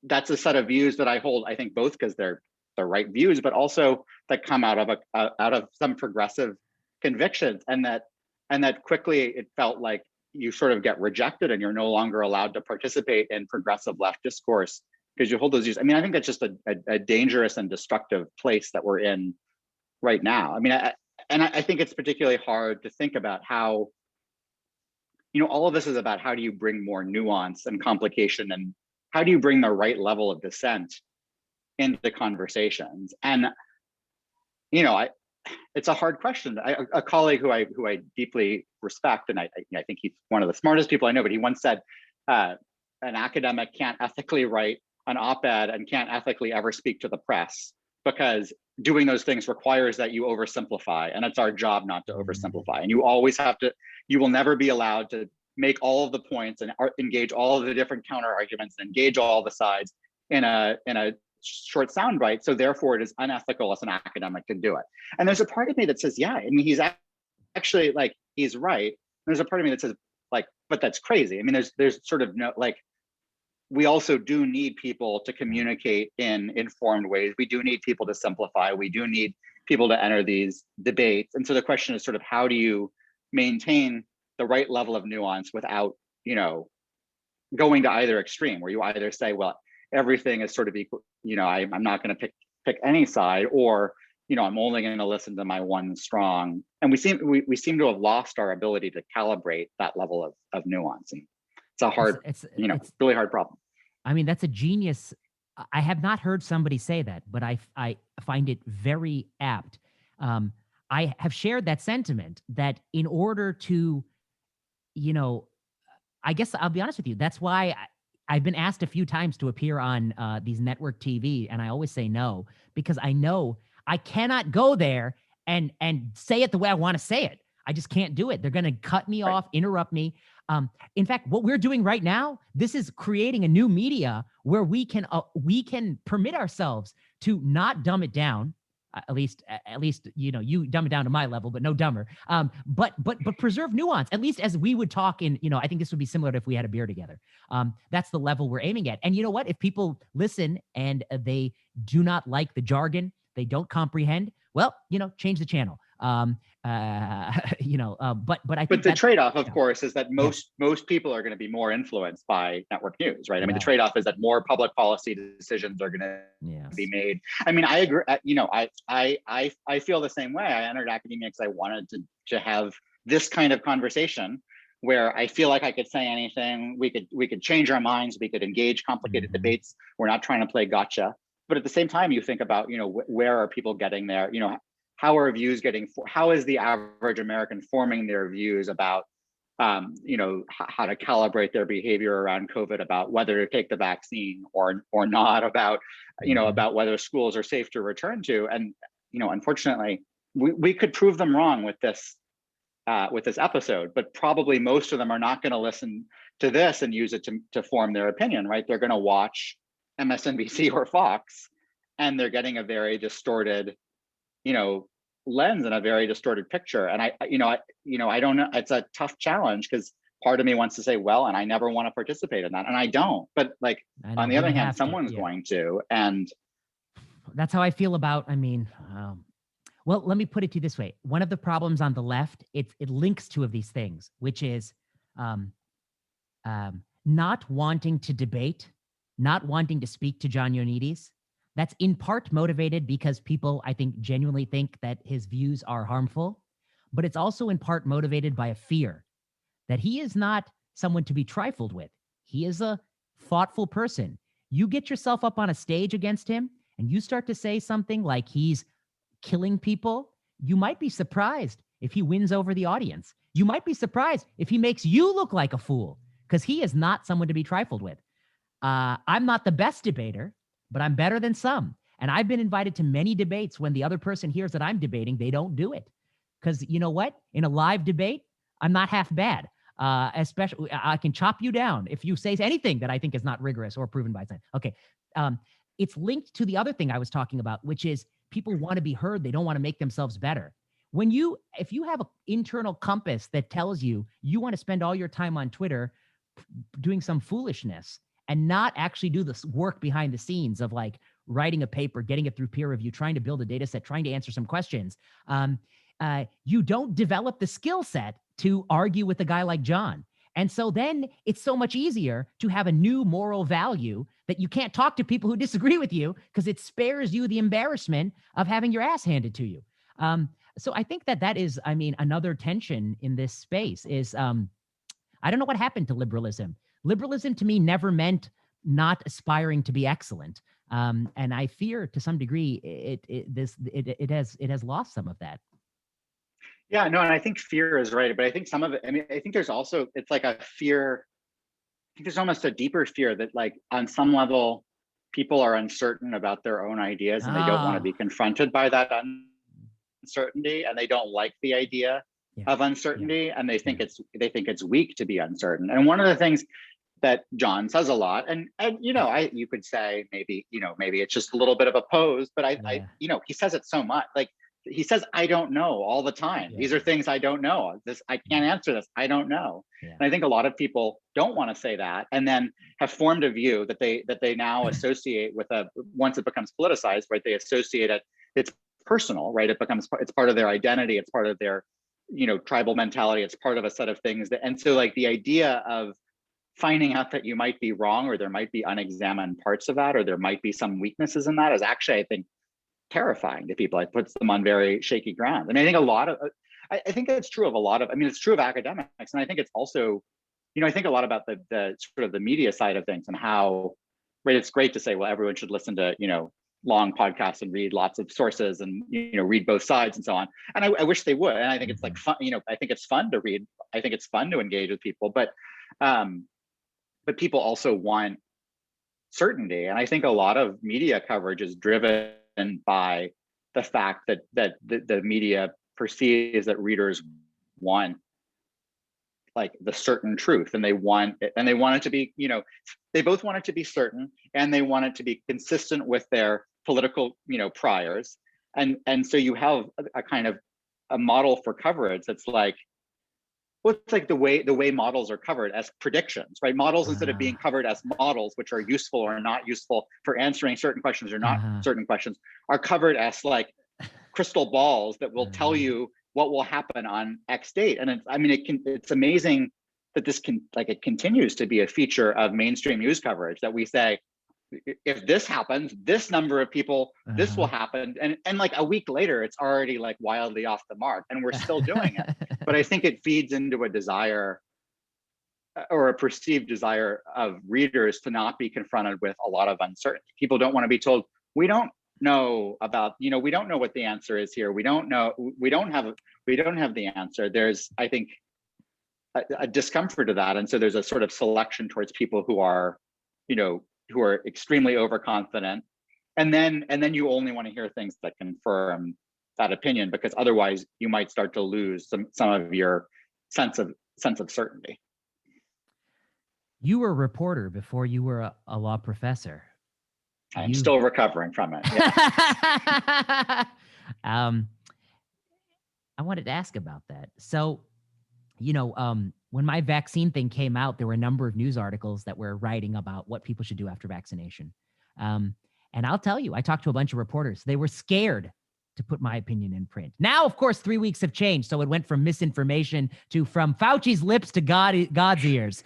that's a set of views that I hold, I think, both because they're the right views, but also that come out of some progressive convictions, and that quickly it felt like you sort of get rejected and you're no longer allowed to participate in progressive left discourse because you hold those views. I mean, I think that's just a dangerous and destructive place that we're in right now. I mean, I think it's particularly hard to think about how, all of this is about how do you bring more nuance and complication, and how do you bring the right level of dissent into conversations. And, it's a hard question. A colleague who I deeply respect, and I think he's one of the smartest people I know, but he once said, an academic can't ethically write an op-ed and can't ethically ever speak to the press, because doing those things requires that you oversimplify, and it's our job not to oversimplify. And you will never be allowed to make all of the points and engage all of the different counter arguments and engage all the sides in a short soundbite. So therefore, it is unethical as an academic to do it. And there's a part of me that says, yeah, I mean, he's actually like, he's right. There's a part of me that says, like, but that's crazy. I mean, there's sort of no, like, we also do need people to communicate in informed ways. We do need people to simplify. We do need people to enter these debates. And so the question is sort of, how do you maintain the right level of nuance without, you know, going to either extreme, where you either say, well, everything is sort of equal, you know, I'm not going to pick any side, or, you know, I'm only going to listen to my one strong. And we seem to have lost our ability to calibrate that level of nuance. And it's a hard, it's really hard problem. I mean, that's a genius. I have not heard somebody say that, but I find it very apt. I have shared that sentiment that in order to, you know, I guess I'll be honest with you. That's why I've been asked a few times to appear on these network TV, and I always say no, because I know I cannot go there and say it the way I want to say it. I just can't do it. They're going to cut me off, interrupt me. In fact, what we're doing right now, this is creating a new media where we can permit ourselves to not dumb it down. At least, you know, you dumb it down to my level, but no dumber. But preserve nuance, at least as we would talk in, you know, I think this would be similar to if we had a beer together. That's the level we're aiming at. And you know what? If people listen and they do not like the jargon, they don't comprehend, well, you know, change the channel. You know, but I think. But the trade-off, of course, is that most people are going to be more influenced by network news, right? I mean, the trade-off is that more public policy decisions are going to be made. I mean, I agree. You know, I feel the same way. I entered academia because I wanted to have this kind of conversation where I feel like I could say anything. We could change our minds. We could engage complicated debates. We're not trying to play gotcha. But at the same time, you think about, you know, where are people getting there? You know, how are views getting? How is the average American forming their views about, you know, how to calibrate their behavior around COVID, about whether to take the vaccine or not, about, you know, about whether schools are safe to return to? And, you know, unfortunately, we could prove them wrong with this episode, but probably most of them are not going to listen to this and use it to form their opinion, right? They're going to watch MSNBC or Fox, and they're getting a very distorted, you know, lens and a very distorted picture. And I don't know. It's a tough challenge because part of me wants to say, well, and I never want to participate in that, and I don't. But like on the other hand, someone's going to, and that's how I feel about. I mean, well, let me put it to you this way: one of the problems on the left, it links two of these things, which is not wanting to debate, not wanting to speak to John Ioannidis. That's in part motivated because people, I think, genuinely think that his views are harmful, but it's also in part motivated by a fear that he is not someone to be trifled with. He is a thoughtful person. You get yourself up on a stage against him and you start to say something like he's killing people, you might be surprised if he wins over the audience. You might be surprised if he makes you look like a fool, because he is not someone to be trifled with. I'm not the best debater, but I'm better than some. And I've been invited to many debates when the other person hears that I'm debating, they don't do it. Because you know what? In a live debate, I'm not half bad. Especially, I can chop you down if you say anything that I think is not rigorous or proven by science. Okay. It's linked to the other thing I was talking about, which is people want to be heard. They don't want to make themselves better. If you have an internal compass that tells you want to spend all your time on Twitter doing some foolishness, and not actually do the work behind the scenes of like writing a paper, getting it through peer review, trying to build a data set, trying to answer some questions, you don't develop the skill set to argue with a guy like John. And so then it's so much easier to have a new moral value that you can't talk to people who disagree with you because it spares you the embarrassment of having your ass handed to you. So I think that is, I mean, another tension in this space is, I don't know what happened to liberalism. Liberalism to me never meant not aspiring to be excellent, and I fear to some degree it has lost some of that. Yeah, no, and I think fear is right, but I think some of it. I mean, I think there's also, it's like a fear. I think there's almost a deeper fear that, like, on some level, people are uncertain about their own ideas, and they don't want to be confronted by that uncertainty, and they don't like the idea of uncertainty, and they think it's weak to be uncertain. And one of the things that John says a lot, and you could say maybe maybe it's just a little bit of a pose, but I he says it so much. Like he says, I don't know all the time. These are things I don't know. I can't answer this. I don't know. And I think a lot of people don't want to say that, and then have formed a view that they now associate with once it becomes politicized, right? They associate it. It's personal, right? It's part of their identity. It's part of their tribal mentality. It's part of a set of things and so like the idea of finding out that you might be wrong, or there might be unexamined parts of that, or there might be some weaknesses in that, is actually, I think, terrifying to people. It puts them on very shaky ground. And I think I think it's true of a lot of, it's true of academics. And I think it's also, I think a lot about the sort of the media side of things, and how, right, it's great to say, well, everyone should listen to, long podcasts and read lots of sources and, read both sides and so on. And I wish they would. And I think it's like fun, I think it's fun to read. I think it's fun to engage with people, but people also want certainty. And I think a lot of media coverage is driven by the fact that the media perceives that readers want like the certain truth, and they want it to be, they both want it to be certain, and they want it to be consistent with their political, priors. And so you have a kind of a model for coverage that's like, well, it's like the way models are covered as predictions, right? Models, instead of being covered as models, which are useful or not useful for answering certain questions or not certain questions, are covered as like crystal balls that will tell you what will happen on X date. And it's amazing that it continues to be a feature of mainstream news coverage, that we say, if this happens, this number of people, this will happen. And like a week later, it's already like wildly off the mark, and we're still doing it. But I think it feeds into a desire, or a perceived desire, of readers to not be confronted with a lot of uncertainty. People don't want to be told, we don't know about, we don't know what the answer is here. We don't know, we don't have the answer. There's, I think, a discomfort to that. And so there's a sort of selection towards people who are, who are extremely overconfident. And then you only want to hear things that confirm that opinion, because otherwise you might start to lose some of your sense of certainty. You were a reporter before you were a law professor. I'm still recovering from it. Yeah. I wanted to ask about that. So, when my vaccine thing came out, there were a number of news articles that were writing about what people should do after vaccination. And I'll tell you, I talked to a bunch of reporters. They were scared to put my opinion in print. Now, of course, 3 weeks have changed. So it went from misinformation to from Fauci's lips to God's ears.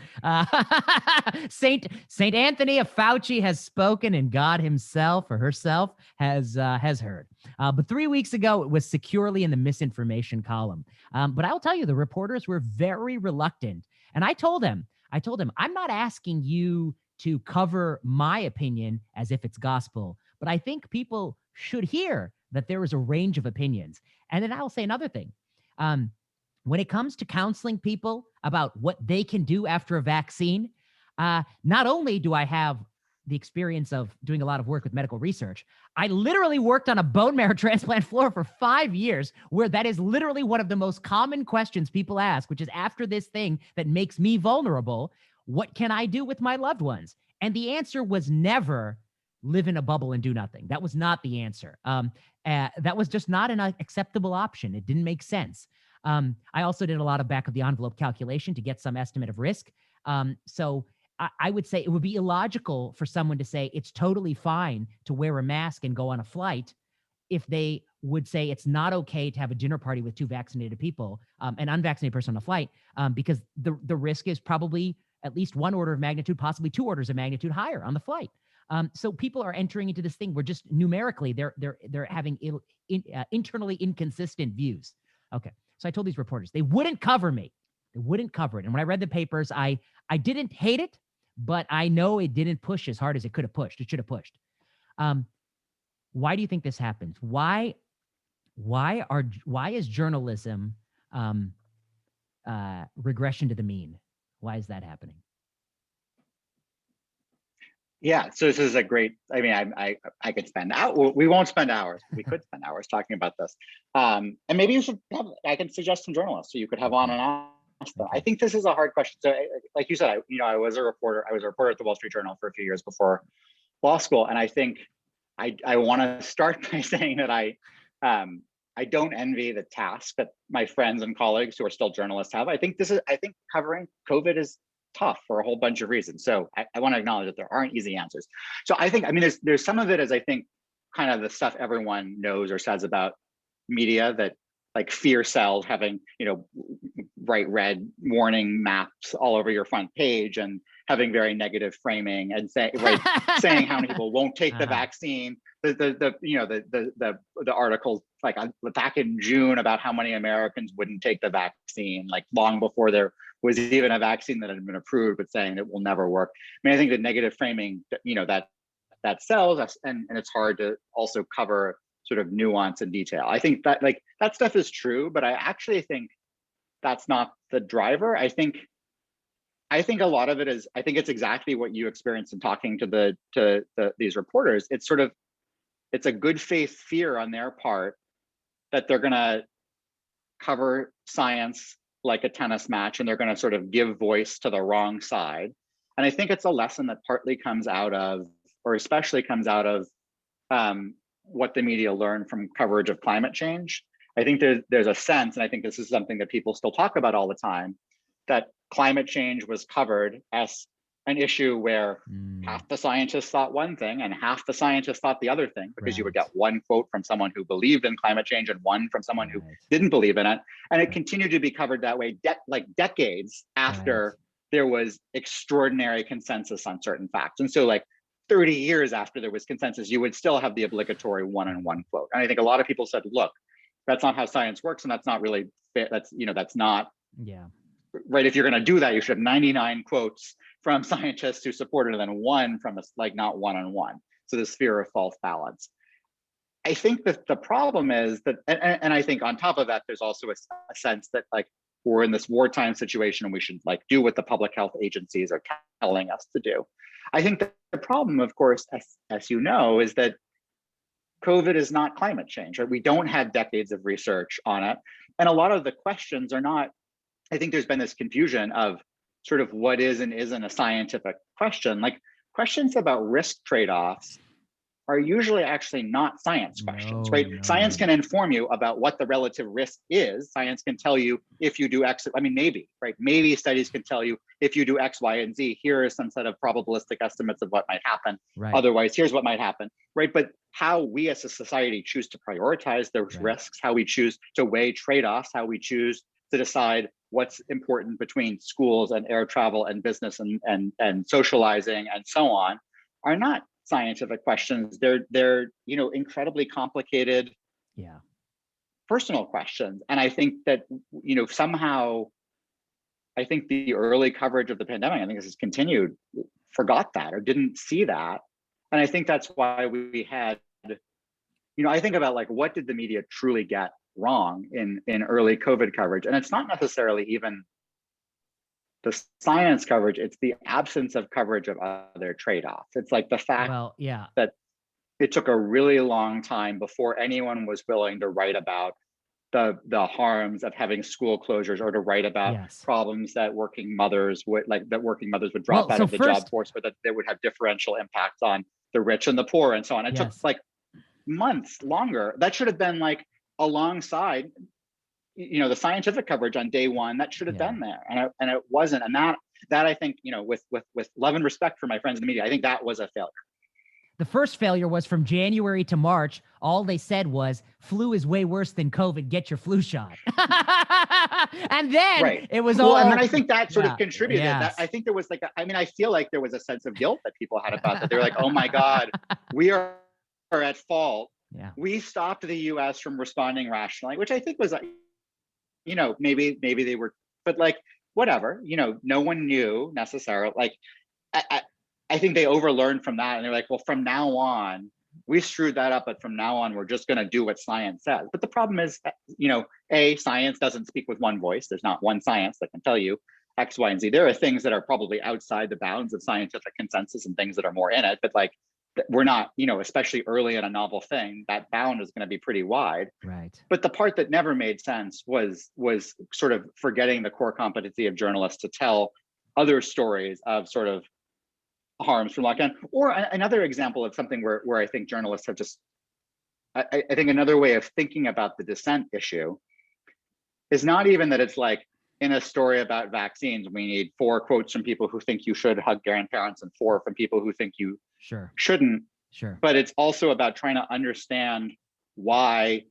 Saint Anthony of Fauci has spoken, and God himself or herself has heard. But 3 weeks ago, it was securely in the misinformation column. But I'll tell you, the reporters were very reluctant. And I told them, I'm not asking you to cover my opinion as if it's gospel, but I think people should hear that there is a range of opinions. And then I'll say another thing. When it comes to counseling people about what they can do after a vaccine, not only do I have the experience of doing a lot of work with medical research, I literally worked on a bone marrow transplant floor for 5 years, where that is literally one of the most common questions people ask, which is, after this thing that makes me vulnerable, what can I do with my loved ones? And the answer was never live in a bubble and do nothing. That was not the answer. That was just not an acceptable option. It didn't make sense. I also did a lot of back of the envelope calculation to get some estimate of risk. So I would say it would be illogical for someone to say it's totally fine to wear a mask and go on a flight, if they would say it's not okay to have a dinner party with 2 vaccinated people, an unvaccinated person on a flight, because the risk is probably at least 1 order of magnitude, possibly 2 orders of magnitude higher on the flight. So people are entering into this thing where just numerically they're having internally inconsistent views. Okay, so I told these reporters they wouldn't cover me. They wouldn't cover it. And when I read the papers, I didn't hate it, but I know it didn't push as hard as it could have pushed. It should have pushed. Why do you think this happens? Why is journalism regression to the mean? Why is that happening? Yeah, so this is a great, I could spend hours, we won't spend hours, we could spend hours talking about this. And maybe I can suggest some journalists so you could have on and them. I think this is a hard question. So, like you said, I was a reporter. I was a reporter at the Wall Street Journal for a few years before law school, and I think I want to start by saying that I don't envy the task that my friends and colleagues who are still journalists have. I think covering COVID is tough for a whole bunch of reasons. So I want to acknowledge that there aren't easy answers. So I think, there's some of it as I think kind of the stuff everyone knows or says about media, that like fear sells, having, bright red warning maps all over your front page and having very negative framing and saying how many people won't take the vaccine. The articles like back in June about how many Americans wouldn't take the vaccine, like long before there was even a vaccine that had been approved, but saying it will never work. I think the negative framing, that sells us, and it's hard to also cover sort of nuance and detail. I think that that stuff is true, but I actually think that's not the driver. I think a lot of it is, I think it's exactly what you experienced in talking to these reporters. It's a good faith fear on their part that they're going to cover science like a tennis match, and they're going to sort of give voice to the wrong side. And I think it's a lesson that partly comes out of, or especially comes out of, what the media learned from coverage of climate change. I think there's a sense, and I think this is something that people still talk about all the time, that climate change was covered as an issue where half the scientists thought one thing and half the scientists thought the other thing, because you would get one quote from someone who believed in climate change and one from someone who didn't believe in it. And it continued to be covered that way, decades after there was extraordinary consensus on certain facts. And so 30 years after there was consensus, you would still have the obligatory one-on-one quote. And I think a lot of people said, look, that's not how science works, and that's not really fit. That's not right. If you're going to do that, you should have 99 quotes from scientists who supported it and one from us, not one-on-one. So this fear of false balance. I think that the problem is that, and I think on top of that, there's also a sense that we're in this wartime situation and we should do what the public health agencies are telling us to do. I think that the problem, of course, as you know, is that COVID is not climate change, right? We don't have decades of research on it. And a lot of the questions are not, I think there's been this confusion of sort of what is and isn't a scientific question. Questions about risk trade-offs are usually actually not science questions, right? Science can inform you about what the relative risk is. Science can tell you if you do X, maybe, right? Maybe studies can tell you if you do X, Y, and Z, here is some set of probabilistic estimates of what might happen. Right. Otherwise, here's what might happen, right? But how we as a society choose to prioritize those risks, how we choose to weigh trade-offs, how we choose to decide what's important between schools and air travel and business and socializing and so on, are not scientific questions. They're incredibly complicated, personal questions. And I think that somehow, I think the early coverage of the pandemic, I think this has continued, forgot that or didn't see that. And I think that's why we had, I think about what did the media truly get wrong in early COVID coverage, and it's not necessarily even the science coverage, it's the absence of coverage of other trade-offs. It's the fact that it took a really long time before anyone was willing to write about the harms of having school closures, or to write about problems that working mothers would drop out of the job force, but that they would have differential impacts on the rich and the poor and so on. It took months longer. That should have been alongside the scientific coverage on day one. That should have been there, and it wasn't. And that I think, with love and respect for my friends in the media, I think that was a failure. The first failure was from January to March. All they said was, flu is way worse than COVID, get your flu shot. And then it was all. And then I think that sort of contributed. That, I think there was I feel like there was a sense of guilt that people had about that. They were oh my God, we are at fault. We stopped the US from responding rationally, which I think was, maybe they were, but whatever, no one knew necessarily. I think they overlearned from that, and they're well, from now on, we screwed that up, but from now on, we're just going to do what science says. But the problem is, science doesn't speak with one voice. There's not one science that can tell you X, Y, and Z. There are things that are probably outside the bounds of scientific consensus and things that are more in it, but we're not, especially early in a novel thing, that bound is going to be pretty wide. Right. But the part that never made sense was sort of forgetting the core competency of journalists to tell other stories of sort of harms from lockdown. Or another example of something where I think journalists have just, I think another way of thinking about the dissent issue is not even that it's like, in a story about vaccines, we need 4 quotes from people who think you should hug grandparents and 4 from people who think you shouldn't. Sure. But it's also about trying to understand why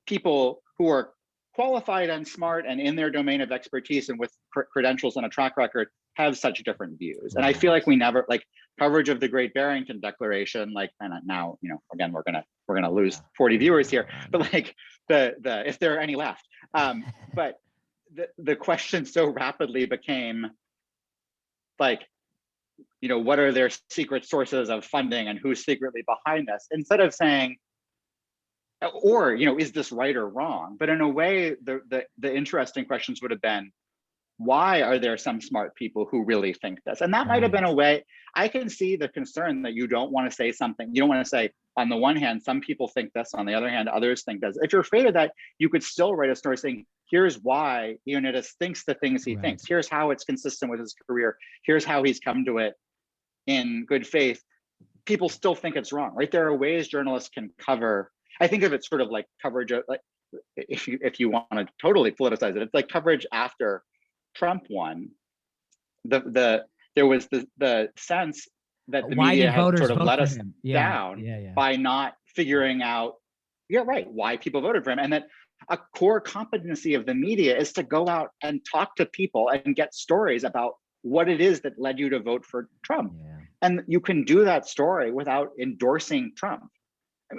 people who are qualified and smart and in their domain of expertise and with credentials and a track record have such different views. And I feel like we never, like, coverage of the Great Barrington Declaration, like, and now, again, we're gonna lose 40 viewers here, but like the if there are any left, but the question so rapidly became like, what are their secret sources of funding and who's secretly behind this, instead of saying, or, is this right or wrong? But in a way, the interesting questions would have been, why are there some smart people who really think this? And that might have been a way. I can see the concern that you don't want to say something. You don't want to say, on the one hand, some people think this, on the other hand, others think this. If you're afraid of that, you could still write a story saying, here's why Ioannidis thinks the things he thinks. Here's how it's consistent with his career. Here's how he's come to it in good faith. People still think it's wrong, right? There are ways journalists can cover. I think of it sort of like coverage of, like, if you want to totally politicize it, it's like coverage after Trump won. There was the sense that the media had sort of let us down by not figuring out, why people voted for him. And that a core competency of the media is to go out and talk to people and get stories about what it is that led you to vote for Trump. And you can do that story without endorsing Trump,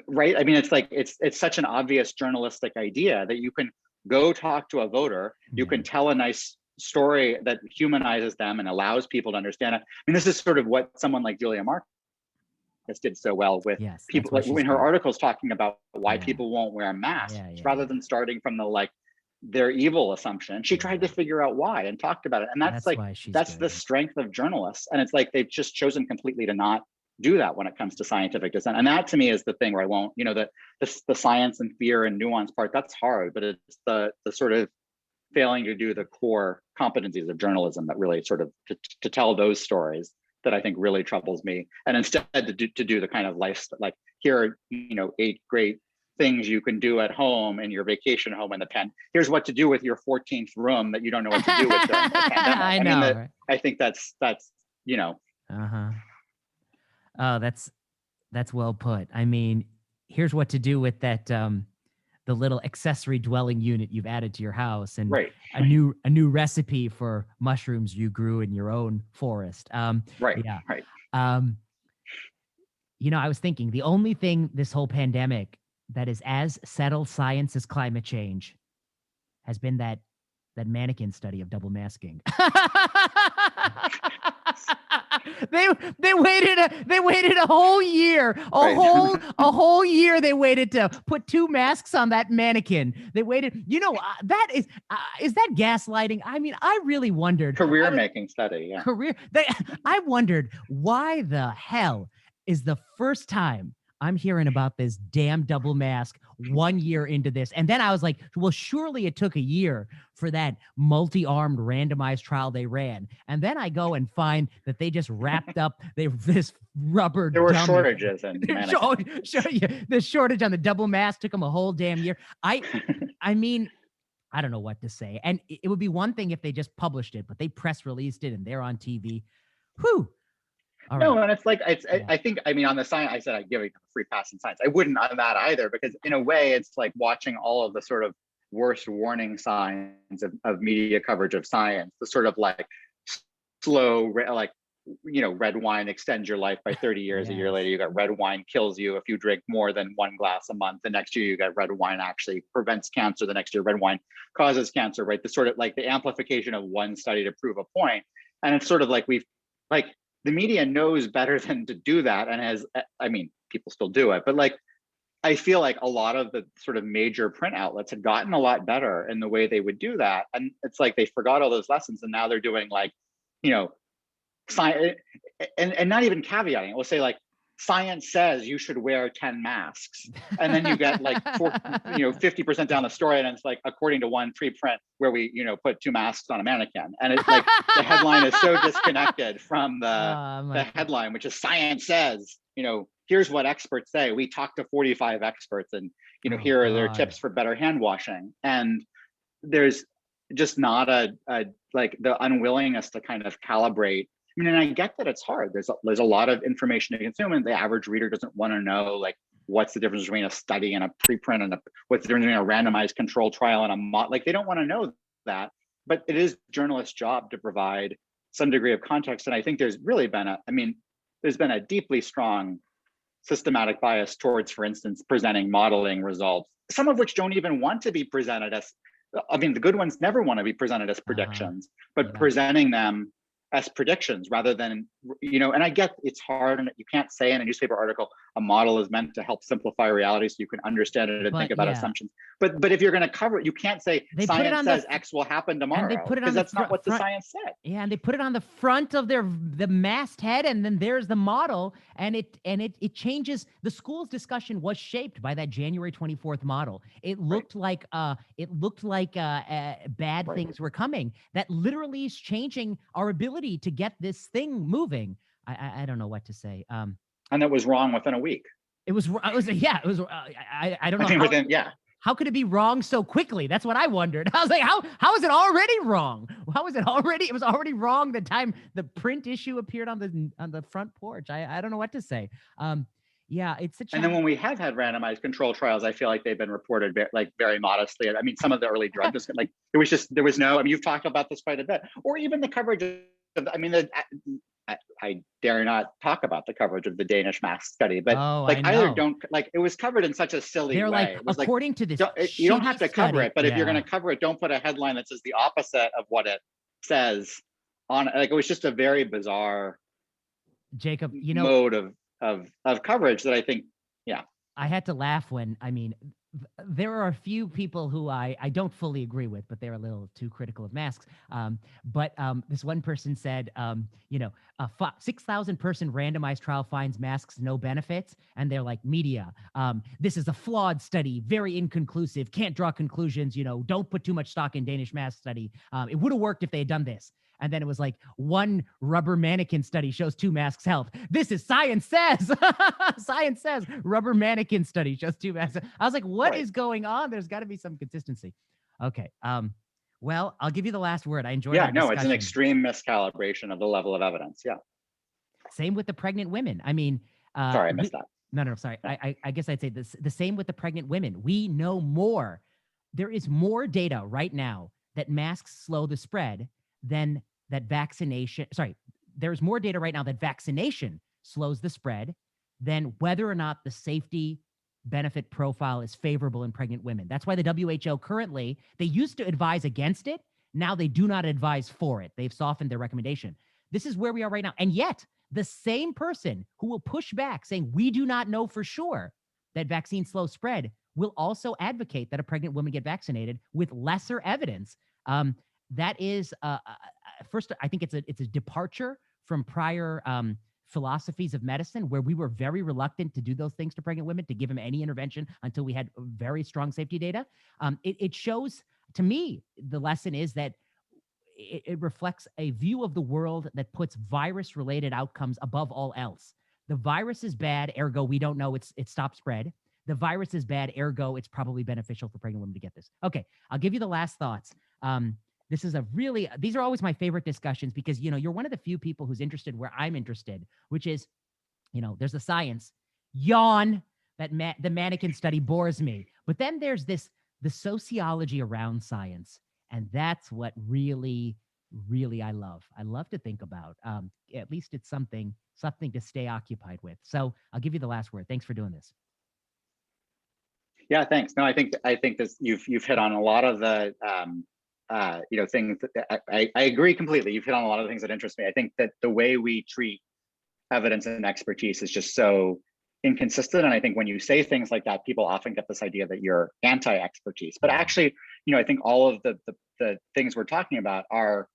right? I mean, it's like, it's such an obvious journalistic idea that you can go talk to a voter, you can tell a nice story that humanizes them and allows people to understand it. I mean, this is sort of what someone like Julia Marcus did so well with people, like in her articles talking about why people won't wear masks, rather than starting from the, like, their evil assumption. She tried to figure out why and talked about it. And that's like, that's the strength of journalists. And it's like, they've just chosen completely to not do that when it comes to scientific dissent. And that to me is the thing where I won't, the science and fear and nuance part, that's hard, but it's the sort of failing to do the core competencies of journalism that really sort of to tell those stories that I think really troubles me. And instead to do the kind of life, like, here are, 8 great things you can do at home in your vacation home in the pen. Here's what to do with your 14th room that you don't know what to do with during the pandemic. I know. Right? I think that's. Oh, that's well put. I mean, here's what to do with that, the little accessory dwelling unit you've added to your house, and a new recipe for mushrooms you grew in your own forest. I was thinking the only thing this whole pandemic that is as settled science as climate change has been that mannequin study of double masking. They waited a whole year, a whole year. They waited to put 2 masks on that mannequin. They waited. That is that gaslighting? I mean, I really wondered. Career making study. Yeah. I wondered why the hell is the first time I'm hearing about this damn double mask 1 year into this. And then I was like, well, surely it took a year for that multi-armed randomized trial they ran. And then I go and find that they just wrapped up this rubber. There were shortages and the shortage on the double mask took them a whole damn year. I mean, I don't know what to say. And it would be one thing if they just published it, but they press released it and they're on TV. Whew. All no, right. And it's like, I think, I mean, on the science, I said I'd give it a free pass in science. I wouldn't on that either, because in a way, it's like watching all of the sort of worst warning signs of media coverage of science, the sort of like slow, like, red wine extends your life by 30 years. A year later, you got red wine kills you if you drink more than 1 glass a month. The next year, you got red wine actually prevents cancer. The next year, red wine causes cancer, right? The sort of like the amplification of one study to prove a point. And it's sort of like the media knows better than to do that, and people still do it, but like, I feel like a lot of the sort of major print outlets had gotten a lot better in the way they would do that. And it's like, they forgot all those lessons, and now they're doing like, science, and not even caveating it. We'll say like, science says you should wear 10 masks. And then you get like 50% down the story, and it's like, according to one preprint where we, put 2 masks on a mannequin. And it's like, the headline is so disconnected from the headline, which is science says, here's what experts say. We talked to 45 experts, and, here are their tips for better hand washing. And there's just not like the unwillingness to kind of calibrate. I mean, and I get that it's hard. There's a lot of information to consume, and the average reader doesn't want to know, like, what's the difference between a study and a preprint, and what's the difference between a randomized controlled trial and a mod. Like, they don't want to know that, but it is journalists' job to provide some degree of context. And I think there's really been there's been a deeply strong systematic bias towards, for instance, presenting modeling results, some of which don't even want to be presented as, the good ones never want to be presented as predictions, but presenting them as predictions rather than, and I get it's hard, and you can't say in a newspaper article, a model is meant to help simplify reality so you can understand it and think about assumptions. But if you're going to cover it, you can't say science says X will happen tomorrow, because that's not what the science said. Yeah, and they put it on the front of the masthead, and then there's the model, and it changes. The school's discussion was shaped by that January 24th model. It looked like bad things were coming. That literally is changing our ability to get this thing moving. I don't know what to say. And it was wrong within a week. I don't know. How could it be wrong so quickly? That's what I wondered. I was like, how is it already wrong? How is it already? It was already wrong the time the print issue appeared on the front porch. I don't know what to say. Yeah, it's such. And then when we have had randomized control trials, I feel like they've been reported very modestly. I mean, some of the early drugs, like there was no. I mean, you've talked about this quite a bit, or even the coverage of. I dare not talk about the coverage of the Danish mask study, but it was covered in such a silly way. Like, according to this, you don't have to cover it, but if you're going to cover it, don't put a headline that says the opposite of what it says on. Like, it was just a very bizarre, Jacob, mode of coverage that I think, I had to laugh when, there are a few people who I don't fully agree with, but they're a little too critical of masks. But this one person said, a 6,000 person randomized trial finds masks no benefits. And they're like, media, this is a flawed study, very inconclusive, can't draw conclusions, don't put too much stock in Danish mask study. It would have worked if they had done this. And then it was like, one rubber mannequin study shows 2 masks help. This is science says. Science says rubber mannequin study shows 2 masks. I was like, what is going on? There's got to be some consistency. Okay. Well, I'll give you the last word. I enjoyed our discussion. It's an extreme miscalibration of the level of evidence. Yeah. Same with the pregnant women. Sorry, I missed that. No, sorry. I guess I'd say this. The same with the pregnant women. We know more. There is more data right now that masks slow the spread than that vaccination. Sorry, there's more data right now that vaccination slows the spread than whether or not the safety benefit profile is favorable in pregnant women. That's why the WHO currently, they used to advise against it. Now they do not advise for it. They've softened their recommendation. This is where we are right now. And yet the same person who will push back saying we do not know for sure that vaccines slow spread will also advocate that a pregnant woman get vaccinated with lesser evidence. That is, first, I think it's a departure from prior philosophies of medicine, where we were very reluctant to do those things to pregnant women, to give them any intervention until we had very strong safety data. It shows, to me, the lesson is that it reflects a view of the world that puts virus-related outcomes above all else. The virus is bad, ergo we don't know it stops spread. The virus is bad, ergo it's probably beneficial for pregnant women to get this. Okay, I'll give you the last thoughts. These are always my favorite discussions because, you're one of the few people who's interested where I'm interested, which is, there's the science. Yawn, the mannequin study bores me. But then there's the sociology around science. And that's what really, really I love. I love to think about. At least it's something to stay occupied with. So I'll give you the last word. Thanks for doing this. Yeah, thanks. No, I think this you've hit on a lot of the things that I agree completely. You've hit on a lot of the things that interest me. I think that the way we treat evidence and expertise is just so inconsistent. And I think when you say things like that, people often get this idea that you're anti-expertise. But actually, I think all of the things we're talking about are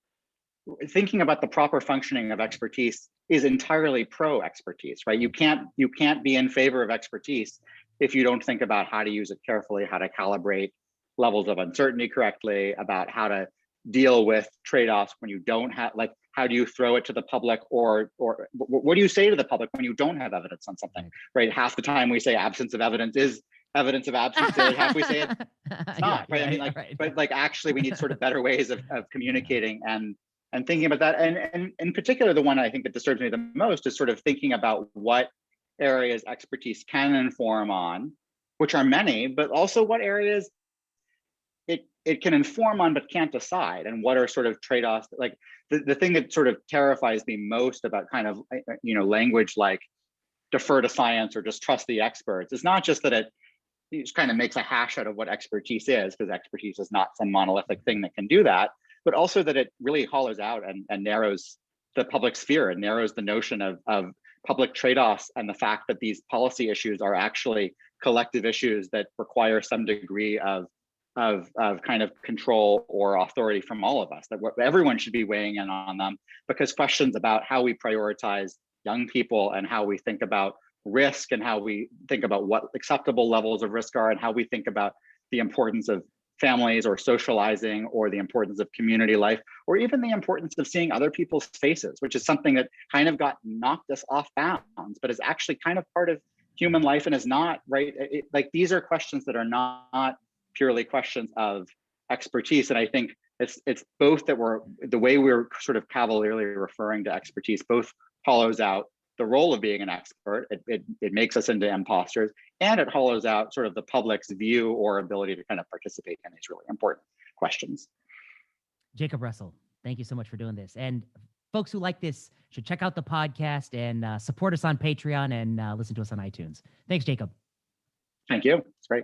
thinking about the proper functioning of expertise is entirely pro expertise, right? You can't be in favor of expertise if you don't think about how to use it carefully, how to calibrate levels of uncertainty correctly, about how to deal with trade-offs when you don't have, like, how do you throw it to the public, or what do you say to the public when you don't have evidence on something, right? Half the time we say absence of evidence is evidence of absence. The other half we say it's not, right? I mean, like, right. But like, actually, we need sort of better ways of communicating and thinking about that. And in particular, the one I think that disturbs me the most is sort of thinking about what areas expertise can inform on, which are many, but also what areas it can inform on but can't decide, and what are sort of trade-offs. Like the thing that sort of terrifies me most about kind of, you know, language like defer to science or just trust the experts is not just that it just kind of makes a hash out of what expertise is, because expertise is not some monolithic thing that can do that, but also that it really hollows out and narrows the public sphere and narrows the notion of public trade-offs, and the fact that these policy issues are actually collective issues that require some degree of kind of control or authority from all of us, that everyone should be weighing in on them, because questions about how we prioritize young people and how we think about risk and how we think about what acceptable levels of risk are and how we think about the importance of families or socializing, or the importance of community life, or even the importance of seeing other people's faces, which is something that kind of got knocked us off bounds, but is actually kind of part of human life and is not, right? Like, these are questions that are not purely questions of expertise. And I think it's both that the way we're sort of cavalierly referring to expertise both hollows out the role of being an expert. It makes us into imposters, and it hollows out sort of the public's view or ability to kind of participate in these really important questions. Jacob Russell, thank you so much for doing this. And folks who like this should check out the podcast and support us on Patreon and listen to us on iTunes. Thanks, Jacob. Thank you. It's great.